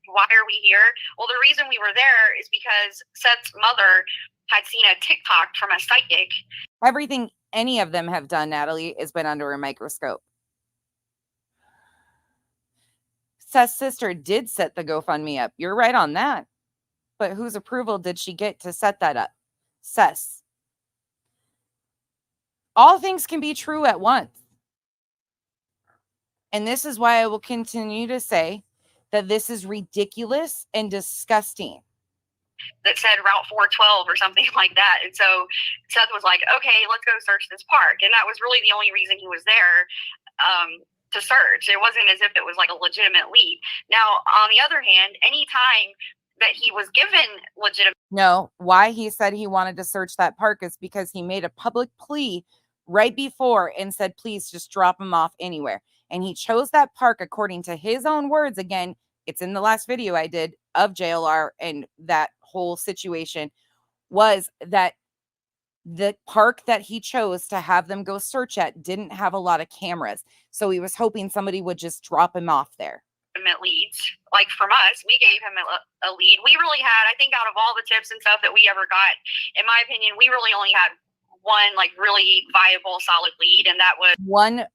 why are we here? Well, the reason we were there is because Seth's mother had seen a TikTok from a psychic. Everything any of them have done, Natalie, has been under a microscope. Seth's sister did set the GoFundMe up. You're right on that. But whose approval did she get to set that up? Seth's. All things can be true at once. And this is why I will continue to say that this is ridiculous and disgusting. That said Route 412 or something like that. And so Seth was like, okay, let's go search this park. And that was really the only reason he was there to search. It wasn't as if it was like a legitimate lead. Now, on the other hand, anytime that he was given legitimate. No, why he said he wanted to search that park is because he made a public plea right before and said, please just drop him off anywhere. And he chose that park according to his own words. Again, it's in the last video I did of JLR, and that whole situation was that the park that he chose to have them go search at didn't have a lot of cameras. So he was hoping somebody would just drop him off there. Leads, like from us, we gave him a lead. We really had, I think, out of all the tips and stuff that we ever got, in my opinion, we really only had one like really viable, solid lead, and that was one.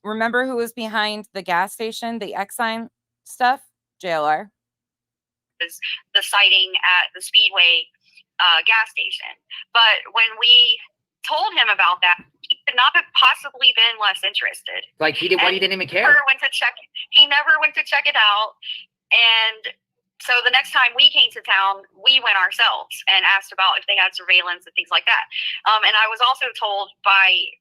Remember who was behind the gas station, the X sign stuff? JLR. The sighting at the Speedway gas station. But when we told him about that, he could not have possibly been less interested. Like he didn't even care. He never went to check it out. And so the next time we came to town, we went ourselves and asked about if they had surveillance and things like that. And I was also told by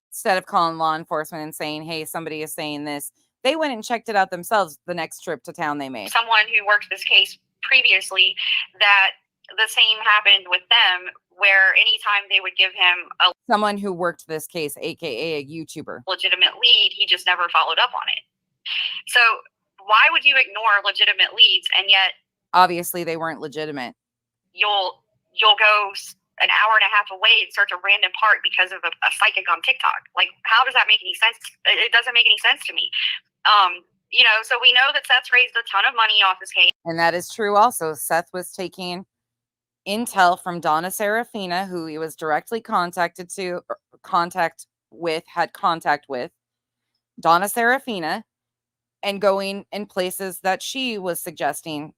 instead of calling law enforcement and saying, hey, somebody is saying this, they went and checked it out themselves the next trip to town they made. Someone who worked this case previously, that the same happened with them, where anytime they would give him someone who worked this case, aka a YouTuber, legitimate lead, he just never followed up on it. So why would you ignore legitimate leads, and yet obviously they weren't legitimate? You'll go an hour and a half away and search a random park because of a psychic on TikTok. Like, how does that make any sense? It doesn't make any sense to me. So we know that Seth's raised a ton of money off this case. And that is true also. Seth was taking intel from Donna Serafina, who he was directly had contact with Donna Serafina, and going in places that she was suggesting.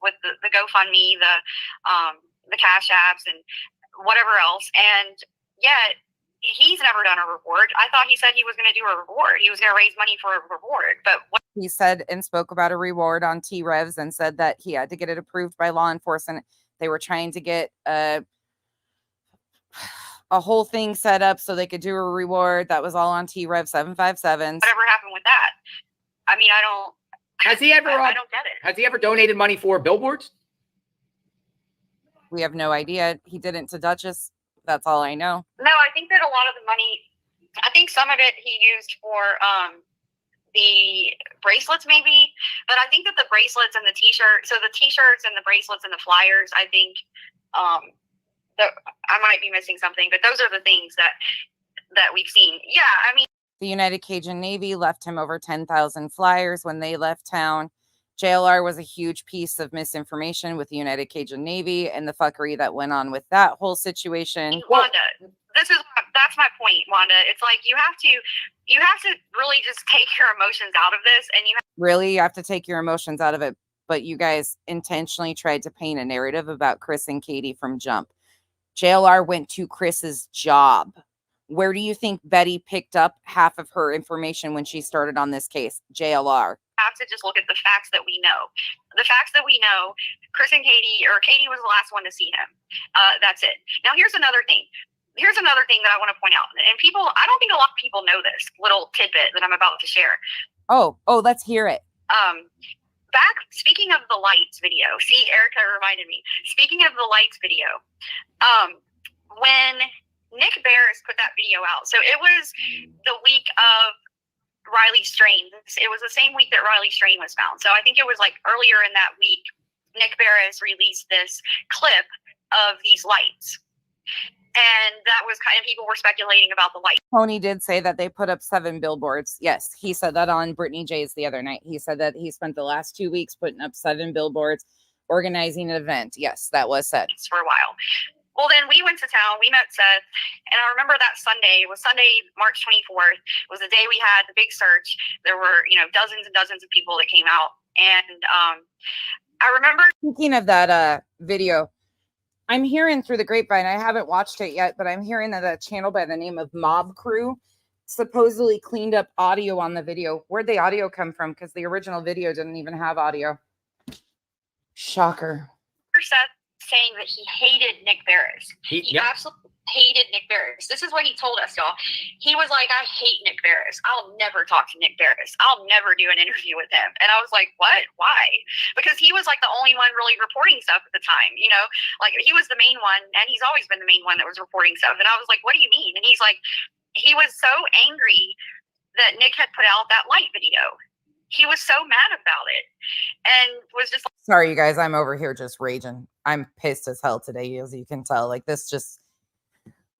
With the GoFundMe, the Cash Apps, and whatever else. And yet he's never done a reward. I thought he said he was going to do a reward. He was going to raise money for a reward. But he said and spoke about a reward on T-Revs and said that he had to get it approved by law enforcement. They were trying to get a whole thing set up so they could do a reward. That was all on T-Rev 757. Whatever happened with that? I mean, I don't get it. Has he ever donated money for billboards? We have no idea. He didn't to Duchess. That's all I know. No, I think that a lot of the money, I think some of it he used for the bracelets maybe, but I think that the bracelets and the t-shirts, so the t-shirts and the bracelets and the flyers, I think I might be missing something, but those are the things that we've seen. Yeah, I mean, the United Cajun Navy left him over 10,000 flyers when they left town. JLR was a huge piece of misinformation with the United Cajun Navy and the fuckery that went on with that whole situation. Wanda, that's my point, Wanda. It's like you have to really just take your emotions out of this, and you have to take your emotions out of it. But you guys intentionally tried to paint a narrative about Chris and Katie from jump. JLR went to Chris's job. Where do you think Betty picked up half of her information when she started on this case? JLR. have to just look at the facts that we know. The facts that we know, Chris and Katie, or Katie was the last one to see him. That's it. Now, here's another thing. Here's another thing that I want to point out. And people, I don't think a lot of people know this little tidbit that I'm about to share. Oh, let's hear it. Back, speaking of the lights video, see, Erica reminded me. Speaking of the lights video, when Nick Barris put that video out, so it was the week of Riley Strain. It was the same week that Riley Strain was found. So I think it was like earlier in that week, Nick Barris released this clip of these lights. And that was kind of, people were speculating about the lights. Tony did say that they put up 7 billboards. Yes, he said that on Brittany J's the other night. He said that he spent the last 2 weeks putting up 7 billboards, organizing an event. Yes, that was said. For a while. Well, then we went to town, we met Seth, and I remember that Sunday, it was Sunday, March 24th, it was the day we had the big search. There were, dozens and dozens of people that came out. And I remember. Speaking of that video, I'm hearing through the grapevine, I haven't watched it yet, but I'm hearing that a channel by the name of Mob Crew supposedly cleaned up audio on the video. Where'd the audio come from? Because the original video didn't even have audio. Shocker. Seth saying that he hated Nick Barris. He absolutely hated Nick Barris. This is what he told us, y'all. He was like, I hate Nick Barris. I'll never talk to Nick Barris. I'll never do an interview with him. And I was like, what? Why? Because he was like the only one really reporting stuff at the time, like he was the main one, and he's always been the main one that was reporting stuff. And I was like, what do you mean? And he's like, he was so angry that Nick had put out that light video. He was so mad about it and was just like, sorry, you guys, I'm over here just raging. I'm pissed as hell today, as you can tell. Like this just,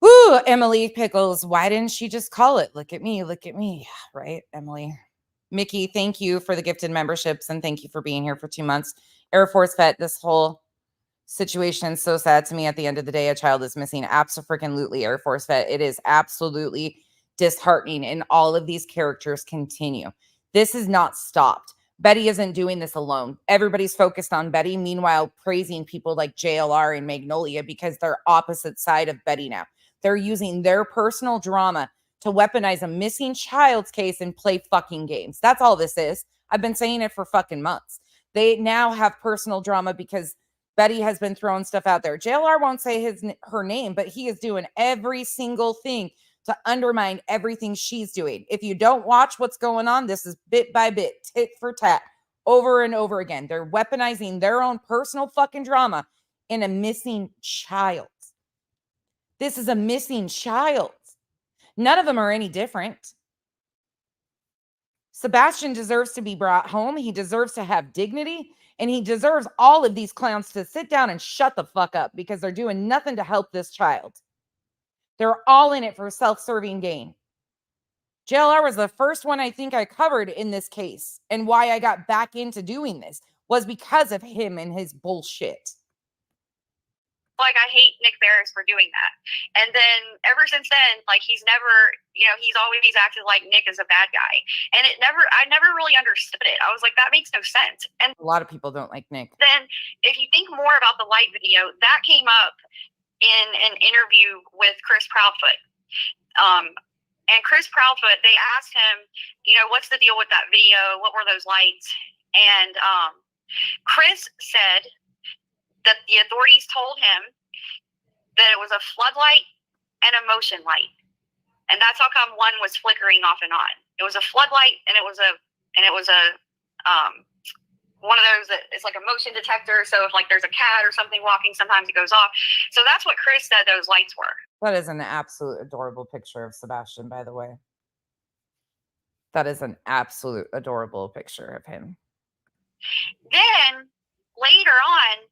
whoo, Emily Pickles. Why didn't she just call it? Look at me, right, Emily? Mickey, thank you for the gifted memberships and thank you for being here for 2 months. Air Force vet, this whole situation is so sad to me. At the end of the day, a child is missing. Absolutely, Air Force vet. It is absolutely disheartening, and all of these characters continue. This is not stopped. Betty isn't doing this alone. Everybody's focused on Betty, meanwhile praising people like JLR and Magnolia because they're opposite side of Betty now. They're using their personal drama to weaponize a missing child's case and play fucking games. That's all this is. I've been saying it for fucking months. They now have personal drama because Betty has been throwing stuff out there. JLR won't say her name, but he is doing every single thing to undermine everything she's doing. If you don't watch what's going on, this is bit by bit, tit for tat, over and over again. They're weaponizing their own personal fucking drama in a missing child. This is a missing child. None of them are any different. Sebastian deserves to be brought home. He deserves to have dignity, and he deserves all of these clowns to sit down and shut the fuck up because they're doing nothing to help this child. They're all in it for self-serving gain. JLR was the first one I think I covered in this case. And why I got back into doing this was because of him and his bullshit. Like, I hate Nick Barris for doing that. And then ever since then, like, he's never, he's always acted like Nick is a bad guy. And I never really understood it. I was like, that makes no sense. And a lot of people don't like Nick. Then if you think more about the light video, that came up in an interview with Chris Proudfoot. And Chris Proudfoot, they asked him, what's the deal with that video? What were those lights? And Chris said that the authorities told him that it was a floodlight and a motion light. And that's how come one was flickering off and on. It was a floodlight and it was a one of those that it's like a motion detector. So if like there's a cat or something walking, sometimes it goes off. So that's what Chris said those lights were. That is an absolute adorable picture of Sebastian, by the way. That is an absolute adorable picture of him. Then later on,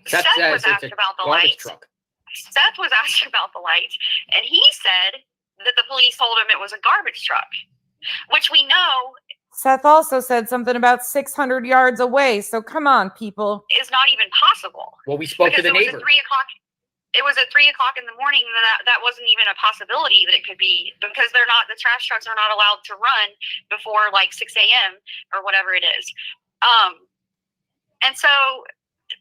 Seth was asked about the lights. Seth was asked about the lights, and he said that the police told him it was a garbage truck, which we know. Seth also said something about 600 yards away. So come on, people. Is not even possible. Well, we spoke to the neighbor. It was at 3 o'clock in the morning. That wasn't even a possibility that it could be, because the trash trucks are not allowed to run before like 6 a.m. or whatever it is. And so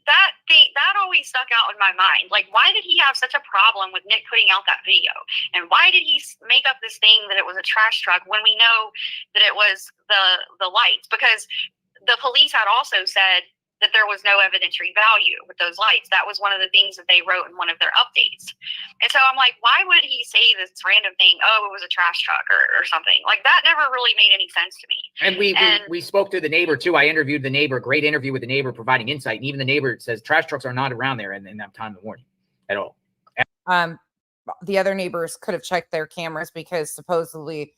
that always stuck out in my mind. Like, why did he have such a problem with Nick putting out that video? And why did he make up this thing that it was a trash truck when we know that it was the lights? Because the police had also said that there was no evidentiary value with those lights. That was one of the things that they wrote in one of their updates. And so I'm like, why would he say this random thing? Oh, it was a trash truck or something. Like, that never really made any sense to me. And we spoke to the neighbor too. I interviewed the neighbor, great interview with the neighbor providing insight. And even the neighbor says trash trucks are not around there in that time of the morning at all. The other neighbors could have checked their cameras because supposedly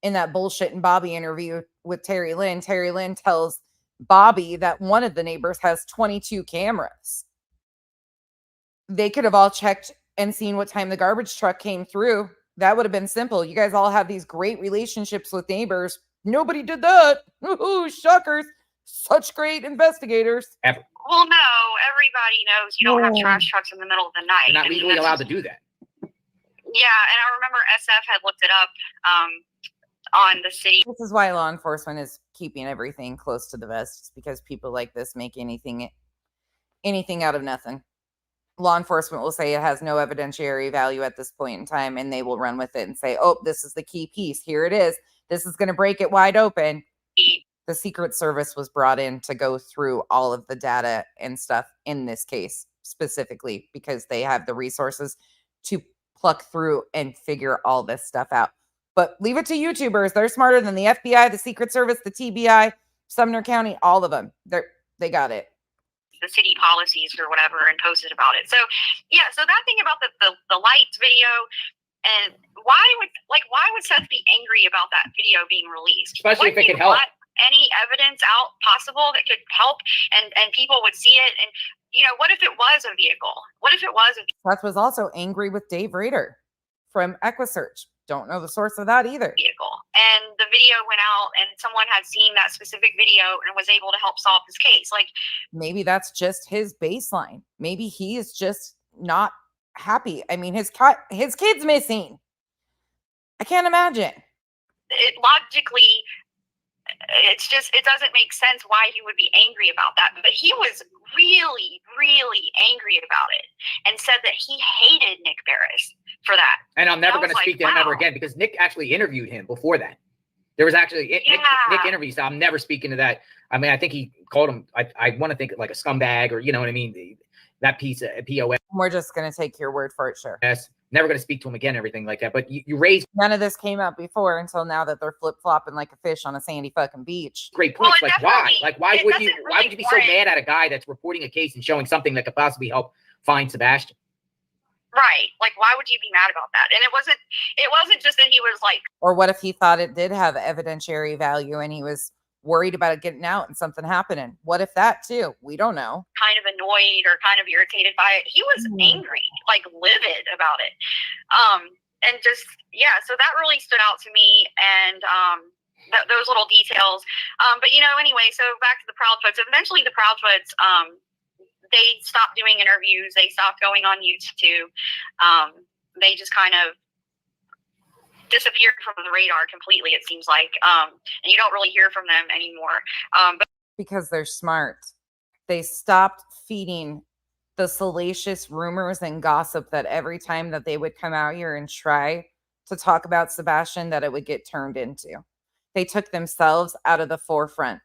in that bullshit and Bobby interview with Terry Lynn tells Bobby that one of the neighbors has 22 cameras. They could have all checked and seen what time the garbage truck came through. That would have been simple. You guys all have these great relationships with neighbors. Nobody did that. Ooh, shockers. Such great investigators. Ever. Well, no, everybody knows you don't have trash trucks in the middle of the night. They're not legally allowed to do that. Yeah, and I remember SF had looked it up on the city. This is why law enforcement is keeping everything close to the vest. It's because people like this make anything out of nothing. Law enforcement will say it has no evidentiary value at this point in time, and they will run with it and say, oh, this is the key piece. Here it is. This is going to break it wide open. The Secret Service was brought in to go through all of the data and stuff in this case specifically because they have the resources to pluck through and figure all this stuff out. But leave it to YouTubers. They're smarter than the FBI, the Secret Service, the TBI, Sumner County, all of them. They got it. The city policies or whatever and posted about it. So yeah, so that thing about the lights video, and why would Seth be angry about that video being released? Especially if it could help. Any evidence out possible that could help and people would see it. And what if it was a vehicle? What if it was a vehicle? Seth was also angry with Dave Rader from EquiSearch. Don't know the source of that either. And the video went out and someone had seen that specific video and was able to help solve this case. Like, maybe that's just his baseline. Maybe he is just not happy. I mean, his kid's missing. I can't imagine. It logically, it doesn't make sense why he would be angry about that. But he was really, really angry about it and said that he hated Nick Barris for that. And I'm never going to speak to him ever again because Nick actually interviewed him before that. There was actually Nick interviews. So I'm never speaking to that. I mean, I think he called him, I want to think like a scumbag or, you know what I mean? That piece of POS. We're just going to take your word for it. Sure. Yes. Never going to speak to him again, everything like that. But you raised. None of this came up before until now that they're flip flopping like a fish on a sandy fucking beach. Great points. Well, why would you be so mad at a guy that's reporting a case and showing something that could possibly help find Sebastian? Right. Like, why would you be mad about that? And it wasn't just that he was like. Or what if he thought it did have evidentiary value and he was worried about it getting out and something happening? What if that too? We don't know. Kind of annoyed or kind of irritated by it. He was angry, like livid about it. And just, yeah, so that really stood out to me. And those little details. But, anyway, so back to the Proudfoots. Eventually the Proudfoots, they stopped doing interviews. They stopped going on YouTube. They just kind of disappeared from the radar completely, it seems like. And you don't really hear from them anymore. Because they're smart. They stopped feeding the salacious rumors and gossip that every time that they would come out here and try to talk about Sebastian, that it would get turned into. They took themselves out of the forefront,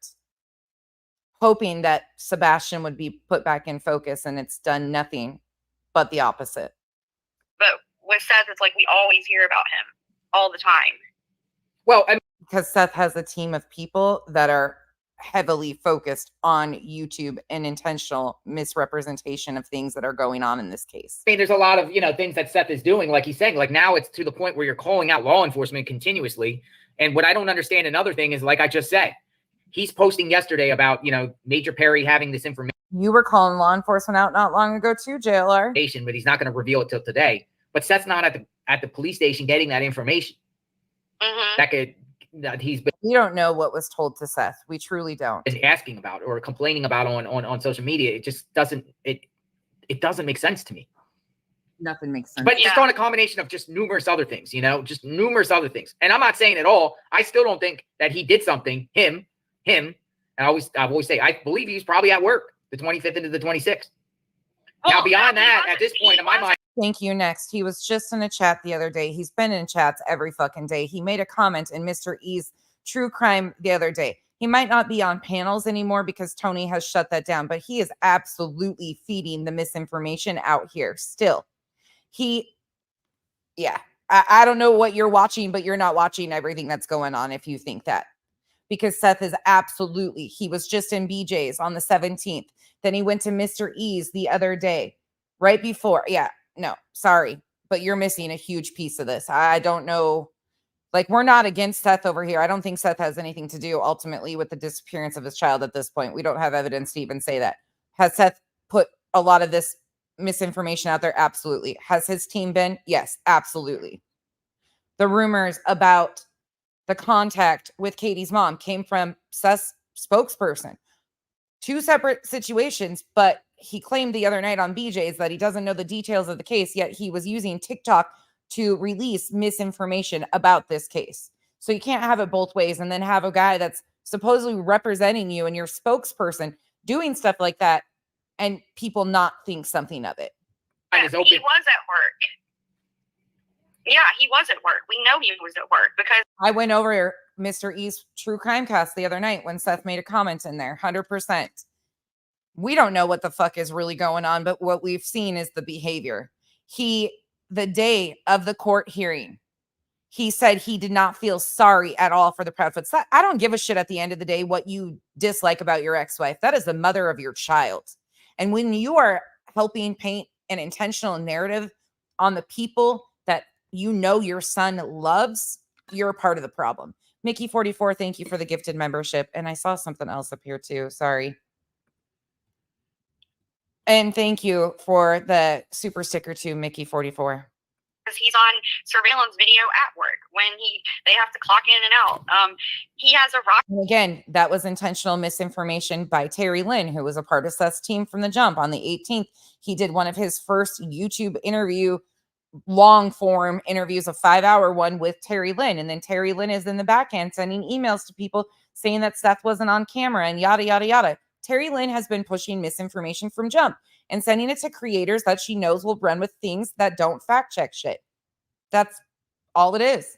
hoping that Sebastian would be put back in focus, and it's done nothing but the opposite. But with Seth, it's like we always hear about him all the time. Well, because Seth has a team of people that are heavily focused on YouTube and intentional misrepresentation of things that are going on in this case. I mean, there's a lot of, things that Seth is doing, like he's saying, like now it's to the point where you're calling out law enforcement continuously. And what I don't understand, another thing is, like I just said, he's posting yesterday about, Major Perry having this information. You were calling law enforcement out not long ago too, JLR. But he's not going to reveal it till today. But Seth's not at the police station getting that information. Mm-hmm. We don't know what was told to Seth. We truly don't. Is asking about or complaining about on social media. It just doesn't, it doesn't make sense to me. Nothing makes sense. But just on a combination of just numerous other things, just numerous other things. And I'm not saying at all, I still don't think that he did something, him. And I've always say, I believe he's probably at work. the 25th into the 26th. Now, beyond that, at this point, in my mind, Thank you. Next, he was just in a chat the other day. He's been in chats every fucking day. He made a comment in Mr. E's True Crime the other day. He might not be on panels anymore because Tony has shut that down, but he is absolutely feeding the misinformation out here still. I don't know what you're watching, but you're not watching everything that's going on if you think that. Because Seth is absolutely, he was just in BJ's on the 17th. Then he went to Mr. E's the other day, right before. Yeah, no, sorry, but you're missing a huge piece of this. I don't know. Like, we're not against Seth over here. I don't think Seth has anything to do ultimately with the disappearance of his child at this point. We don't have evidence to even say that. Has Seth put a lot of this misinformation out there? Absolutely. Has his team been? Yes, absolutely. The rumors about the contact with Katie's mom came from Seth's spokesperson. Two separate situations, but he claimed the other night on BJ's that he doesn't know the details of the case, yet he was using TikTok to release misinformation about this case. So you can't have it both ways and then have a guy that's supposedly representing you and your spokesperson doing stuff like that and people not think something of it. He was at work. Yeah, he was at work. We know he was at work because I went over Mr. E's True Crime Cast the other night when Seth made a comment in there. 100%. We don't know what the fuck is really going on, but what we've seen is the behavior. The day of the court hearing, he said he did not feel sorry at all for the Proudfoots. I don't give a shit at the end of the day what you dislike about your ex-wife. That is the mother of your child. And when you are helping paint an intentional narrative on the people that you know your son loves, you're a part of the problem. Mickey44, thank you for the gifted membership. And I saw something else up here too. Sorry. And thank you for the super sticker too, Mickey44. Because he's on surveillance video at work when they have to clock in and out. He has a rock. And again, that was intentional misinformation by Terry Lynn, who was a part of Seth's team from the jump. On the 18th, he did one of his first YouTube interview, long form interviews, a 5-hour one with Terry Lynn. And then Terry Lynn is in the back end sending emails to people saying that Seth wasn't on camera and yada, yada, yada. Terry Lynn has been pushing misinformation from jump and sending it to creators that she knows will run with things that don't fact check shit. That's all it is.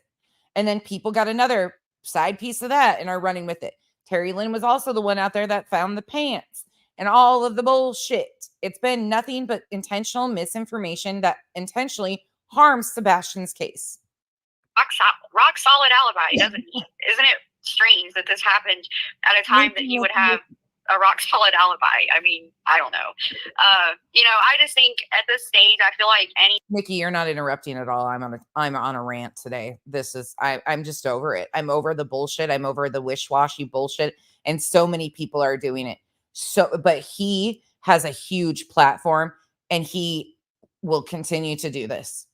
And then people got another side piece of that and are running with it. Terry Lynn was also the one out there that found the pants and all of the bullshit. It's been nothing but intentional misinformation that intentionally harms Sebastian's case. Rock solid alibi, doesn't he? Isn't it strange that this happened at a time that he would have a rock solid alibi? I mean, I don't know. I just think at this stage, I feel like Nikki, you're not interrupting at all. I'm on a rant today. I'm just over it. I'm over the bullshit. I'm over the wish-washy bullshit. And so many people are doing it. But he has a huge platform and he will continue to do this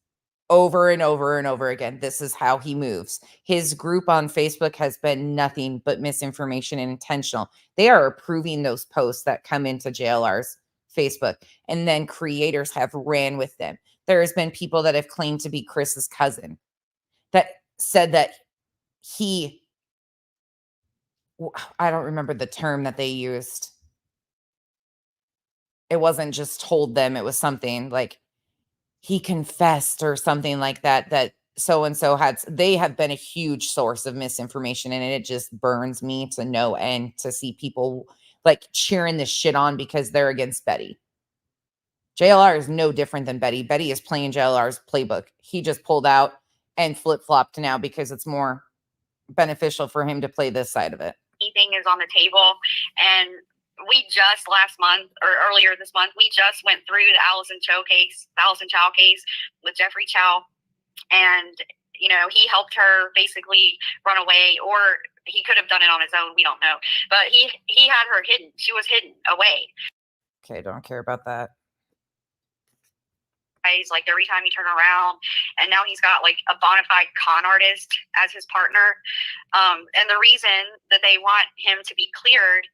over and over and over again. This is how he moves. His group on Facebook has been nothing but misinformation and intentional. They are approving those posts that come into JLR's Facebook, and then creators have ran with them. There has been people that have claimed to be Chris's cousin that said that I don't remember the term that they used. It wasn't just told them, it was something like he confessed or something like that, that so-and-so they have been a huge source of misinformation. And it just burns me to no end to see people like cheering this shit on because they're against Betty. JLR is no different than Betty. Betty is playing JLR's playbook. He just pulled out and flip-flopped now because it's more beneficial for him to play this side of it. Anything is on the table. And we just earlier this month, we just went through the Allison Chow case with Jeffrey Chow. And, he helped her basically run away, or he could have done it on his own. We don't know. But he had her hidden. She was hidden away. Okay, don't care about that. Like every time you turn around, and now he's got like a bona fide con artist as his partner. And the reason that they want him to be cleared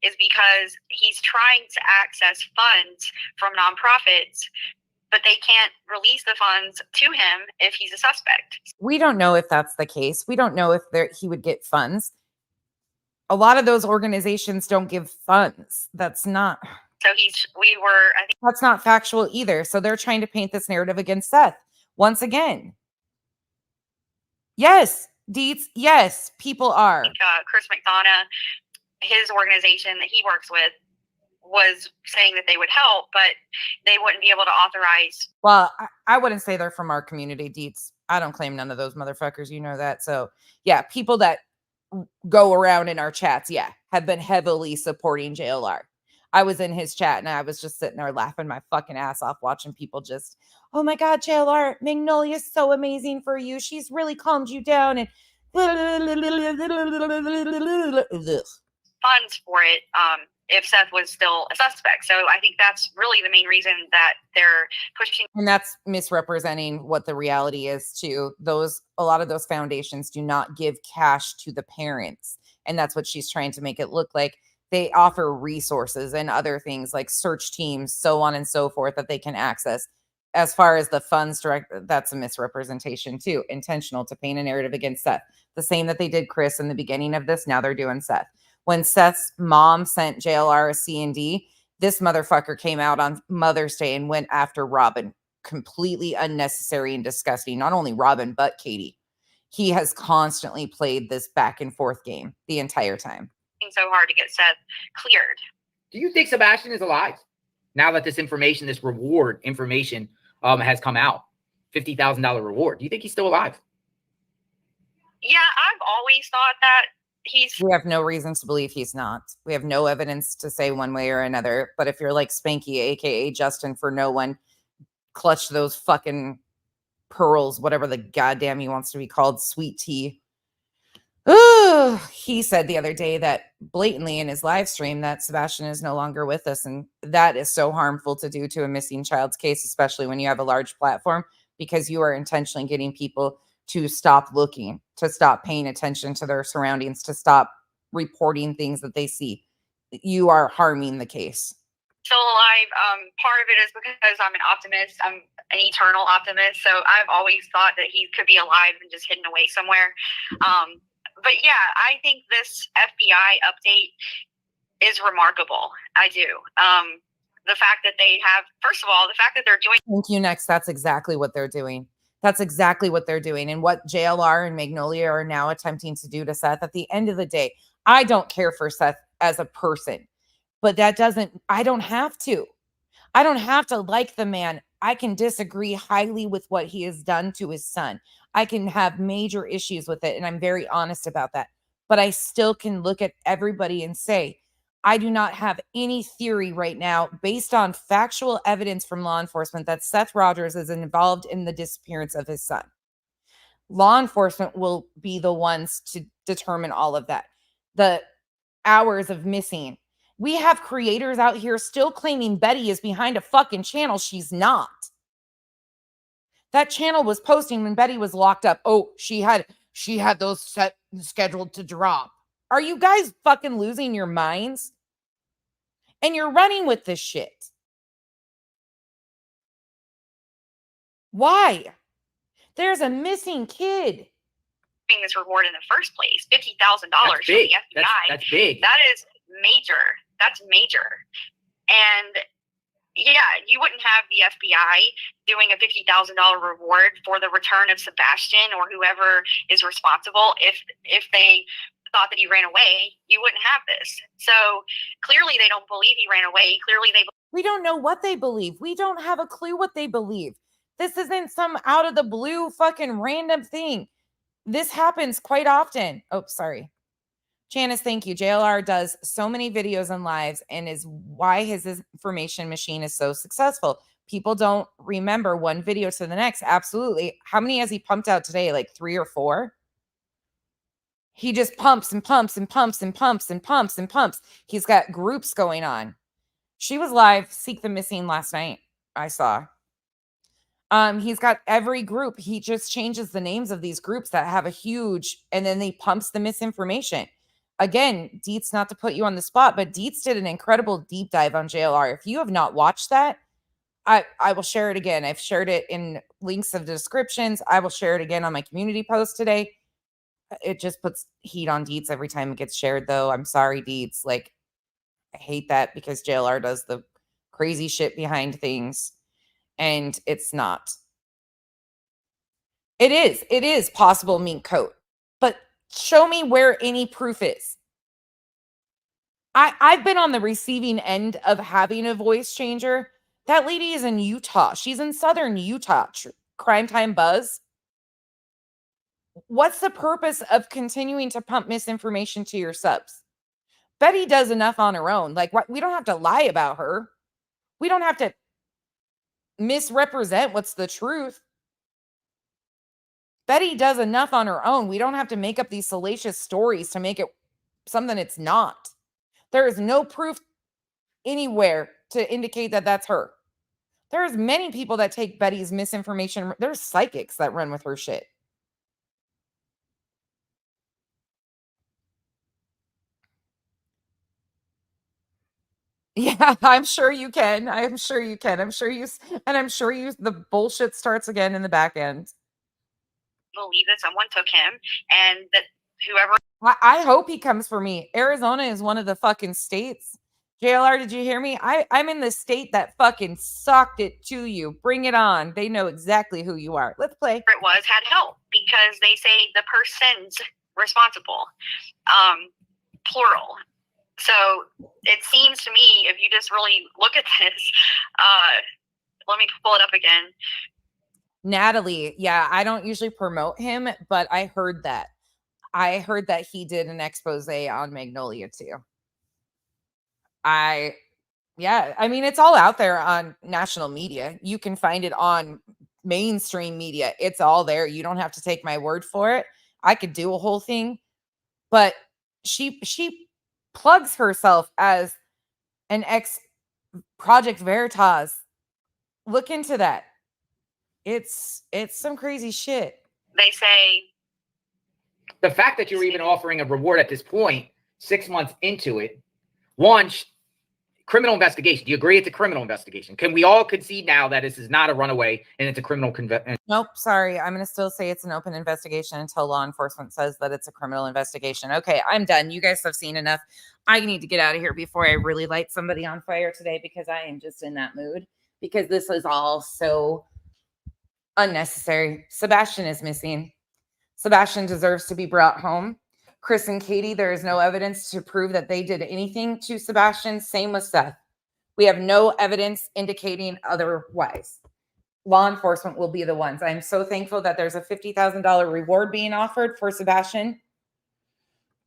is because he's trying to access funds from nonprofits, but they can't release the funds to him if he's a suspect. We don't know if that's the case. We don't know if he would get funds. A lot of those organizations don't give funds. That's not So I think That's not factual either. So they're trying to paint this narrative against Seth once again. Yes, Deets. Yes, people are. Chris McDonough, his organization that he works with, was saying that they would help, but they wouldn't be able to authorize. Well, I wouldn't say they're from our community, Deets. I don't claim none of those motherfuckers. You know that. So yeah, people that go around in our chats, yeah, have been heavily supporting JLR. I was in his chat and I was just sitting there laughing my fucking ass off watching people just, oh my God, JLR, Magnolia's so amazing for you. She's really calmed you down. And funds for it if Seth was still a suspect. So I think that's really the main reason that they're pushing. And that's misrepresenting what the reality is too. A lot of those foundations do not give cash to the parents. And that's what she's trying to make it look like. They offer resources and other things like search teams, so on and so forth, that they can access. As far as the funds direct, that's a misrepresentation too, intentional to paint a narrative against Seth. The same that they did Chris in the beginning of this, now they're doing Seth. When Seth's mom sent JLR a C&D, this motherfucker came out on Mother's Day and went after Robin. Completely unnecessary and disgusting. Not only Robin, but Katie. He has constantly played this back and forth game the entire time. So hard to get Seth cleared. Do you think Sebastian is alive now that this information, this reward information, has come out? $50,000 reward. Do you think he's still alive? Yeah, I've always thought that we have no reasons to believe he's not. We have no evidence to say one way or another. But if you're like Spanky, aka Justin for no one, clutch those fucking pearls, whatever the goddamn he wants to be called, sweet tea. Ooh, he said the other day that blatantly in his live stream that Sebastian is no longer with us. And that is so harmful to do to a missing child's case, especially when you have a large platform, because you are intentionally getting people to stop looking, to stop paying attention to their surroundings, to stop reporting things that they see. You are harming the case. Still alive. Part of it is because I'm an optimist. I'm an eternal optimist. So I've always thought that he could be alive and just hidden away somewhere. But yeah, I think this FBI update is remarkable. I do. The fact that they have, first of all, the fact that they're doing. Thank you. Next. That's exactly what they're doing. That's exactly what they're doing. And what JLR and Magnolia are now attempting to do to Seth. At the end of the day, I don't care for Seth as a person, but that doesn't, I don't have to. I don't have to like the man. I can disagree highly with what he has done to his son. I can have major issues with it. And I'm very honest about that. But I still can look at everybody and say, I do not have any theory right now based on factual evidence from law enforcement that Seth Rogers is involved in the disappearance of his son. Law enforcement will be the ones to determine all of that. The hours of missing. We have creators out here still claiming Betty is behind a fucking channel. She's not. That channel was posting when Betty was locked up. Oh, she had those set scheduled to drop. Are you guys fucking losing your minds? And you're running with this shit. Why? There's a missing kid. This reward in the first place, $50,000 from the FBI. That's big. That is major. That's major. And yeah, you wouldn't have the FBI doing a $50,000 reward for the return of Sebastian or whoever is responsible if they thought that he ran away. You wouldn't have this. So clearly they don't believe he ran away. Clearly we don't know what they believe. We don't have a clue what they believe. This isn't some out of the blue fucking random thing. This happens quite often. Oh, sorry. Janice, thank you. JLR does so many videos and lives and is why his information machine is so successful. People don't remember one video to the next. Absolutely. How many has he pumped out today? Like 3 or 4? He just pumps and pumps and pumps and pumps and pumps and pumps. He's got groups going on. She was live, Seek the Missing last night. I saw. He's got every group. He just changes the names of these groups that have a huge, and then he pumps the misinformation. Again, Dietz, not to put you on the spot, but Dietz did an incredible deep dive on JLR. If you have not watched that, I will share it again. I've shared it in links of the descriptions. I will share it again on my community post today. It just puts heat on Dietz every time it gets shared, though. I'm sorry, Dietz. Like, I hate that because JLR does the crazy shit behind things, and it's not. It is possible mink coat, but show me where any proof is. I've been on the receiving end of having a voice changer. That lady is in Utah. She's in southern Utah. Crime Time Buzz. What's the purpose of continuing to pump misinformation to your subs? Betty does enough on her own. Like, we don't have to lie about her. We don't have to misrepresent what's the truth. Betty does enough on her own. We don't have to make up these salacious stories to make it something it's not. There is no proof anywhere to indicate that that's her. There's many people that take Betty's misinformation. There's psychics that run with her shit. Yeah, I'm sure you can. I'm sure you can. I'm sure the bullshit starts again in the back end. Believe that someone took him and that whoever. I hope he comes for me. Arizona is one of the fucking states. JLR, did you hear me? I'm in the state that fucking socked it to you. Bring it on. They know exactly who you are. Let's play. It was had help because they say the person's responsible, plural. So it seems to me, if you just really look at this, let me pull it up again. Natalie, yeah, I don't usually promote him, but I heard that. I heard that he did an expose on Magnolia too. I mean, it's all out there on national media. You can find it on mainstream media. It's all there. You don't have to take my word for it. I could do a whole thing, but she plugs herself as an Project Veritas. Look into that. It's some crazy shit. They say the fact that you're even offering a reward at this point, 6 months into it, one, criminal investigation. Do you agree it's a criminal investigation? Can we all concede now that this is not a runaway and it's a criminal Nope, sorry. I'm going to still say it's an open investigation until law enforcement says that it's a criminal investigation. Okay, I'm done. You guys have seen enough. I need to get out of here before I really light somebody on fire today because I am just in that mood because this is all so unnecessary. Sebastian is missing. Sebastian deserves to be brought home. Chris and Katie, there is no evidence to prove that they did anything to Sebastian. Same with Seth. We have no evidence indicating otherwise. Law enforcement will be the ones. I'm so thankful that there's a $50,000 reward being offered for Sebastian.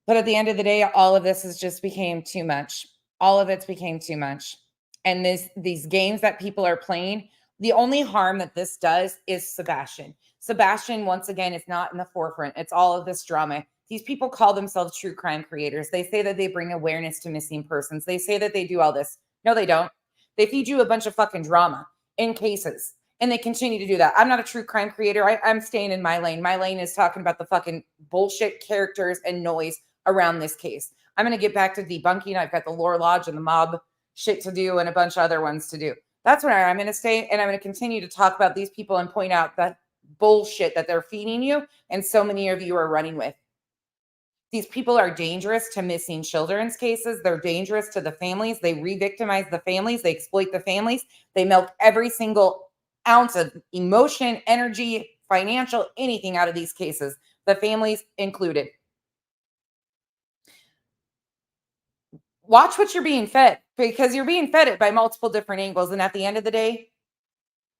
But at the end of the day, all of this has just became too much. All of it's became too much. And these games that people are playing, the only harm that this does is Sebastian. Sebastian, once again, is not in the forefront. It's all of this drama. These people call themselves true crime creators. They say that they bring awareness to missing persons. They say that they do all this. No, they don't. They feed you a bunch of fucking drama in cases. And they continue to do that. I'm not a true crime creator. I'm staying in my lane. My lane is talking about the fucking bullshit characters and noise around this case. I'm going to get back to debunking. I've got the Lore Lodge and the mob shit to do and a bunch of other ones to do. That's where I'm going to stay. And I'm going to continue to talk about these people and point out that bullshit that they're feeding you. And so many of you are running with. These people are dangerous to missing children's cases. They're dangerous to the families. They re-victimize the families. They exploit the families. They milk every single ounce of emotion, energy, financial, anything out of these cases, the families included. Watch what you're being fed because you're being fed it by multiple different angles. And at the end of the day,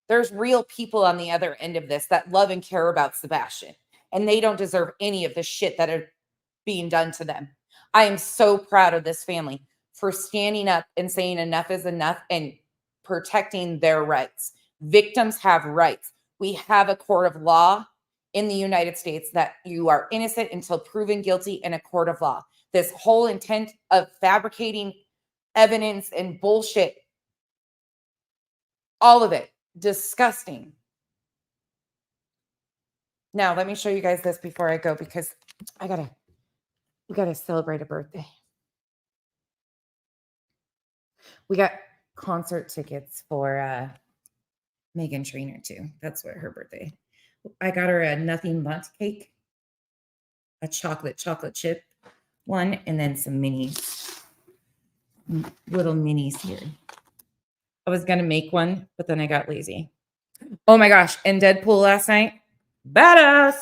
there's real people on the other end of this that love and care about Sebastian, and they don't deserve any of the shit that are being done to them. I am so proud of this family for standing up and saying enough is enough and protecting their rights. Victims have rights. We have a court of law in the United States that you are innocent until proven guilty in a court of law. This whole intent of fabricating evidence and bullshit, all of it, disgusting. Now, let me show you guys this before I go because we gotta celebrate a birthday. We got concert tickets for Megan Trainor too. That's what her birthday. I got her a nothing but cake, a chocolate chip one, and then some minis. little minis here. I was going to make one, but then I got lazy. Oh my gosh. And Deadpool last night. Badass.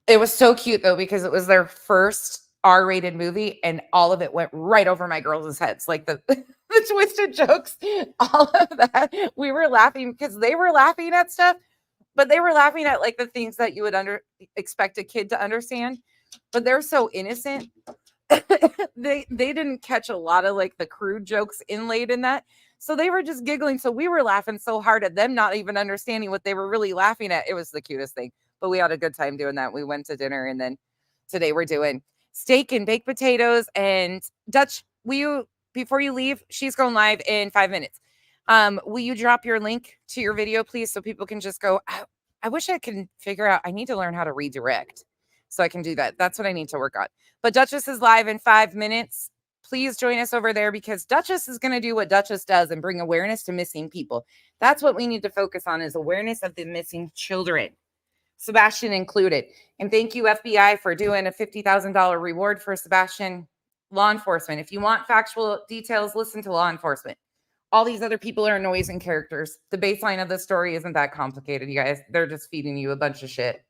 It was so cute though, because it was their first R-rated movie and all of it went right over my girls' heads. Like the, the twisted jokes, all of that. We were laughing because they were laughing at stuff, but they were laughing at like the things that you would expect a kid to understand. But they're so innocent. they didn't catch a lot of like the crude jokes inlaid in that. So they were just giggling. So we were laughing so hard at them not even understanding what they were really laughing at. It was the cutest thing. But we had a good time doing that. We went to dinner, and then today we're doing steak and baked potatoes. And Dutch, will you, before you leave, she's going live in 5 minutes. Will you drop your link to your video, please, so people can just go? I wish I could figure out. I need to learn how to redirect so I can do that. That's what I need to work on. But Duchess is live in 5 minutes. Please join us over there, because Duchess is going to do what Duchess does and bring awareness to missing people. That's what we need to focus on, is awareness of the missing children, Sebastian included. And thank you, FBI, for doing a $50,000 reward for Sebastian. Law enforcement. If you want factual details, listen to law enforcement. All these other people are noise and characters. The baseline of the story isn't that complicated, you guys. They're just feeding you a bunch of shit.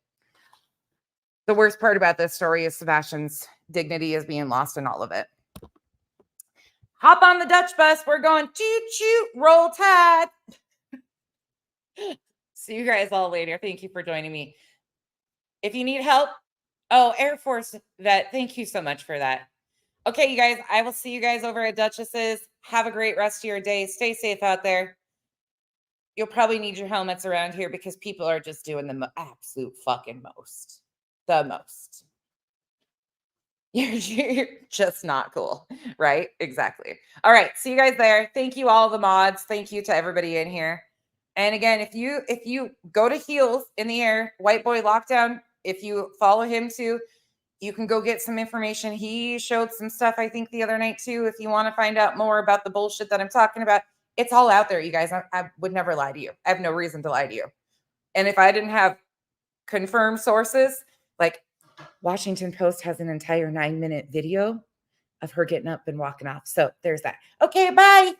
The worst part about this story is Sebastian's dignity is being lost in all of it. Hop on the Dutch bus. We're going choo-choo, roll tide. See you guys all later. Thank you for joining me. If you need help, Air Force vet, thank you so much for that. Okay, you guys, I will see you guys over at Duchess's. Have a great rest of your day. Stay safe out there. You'll probably need your helmets around here because people are just doing the absolute fucking most. The most. You're just not cool, right? Exactly. All right, see you guys there. Thank you, all the mods. Thank you to everybody in here. And again, if you go to Heels in the Air, White Boy Lockdown, if you follow him too, you can go get some information. He showed some stuff, I think, the other night too. If you want to find out more about the bullshit that I'm talking about, it's all out there, you guys. I would never lie to you. I have no reason to lie to you. And if I didn't have confirmed sources, like Washington Post has an entire 9-minute video of her getting up and walking off. So there's that. Okay, bye.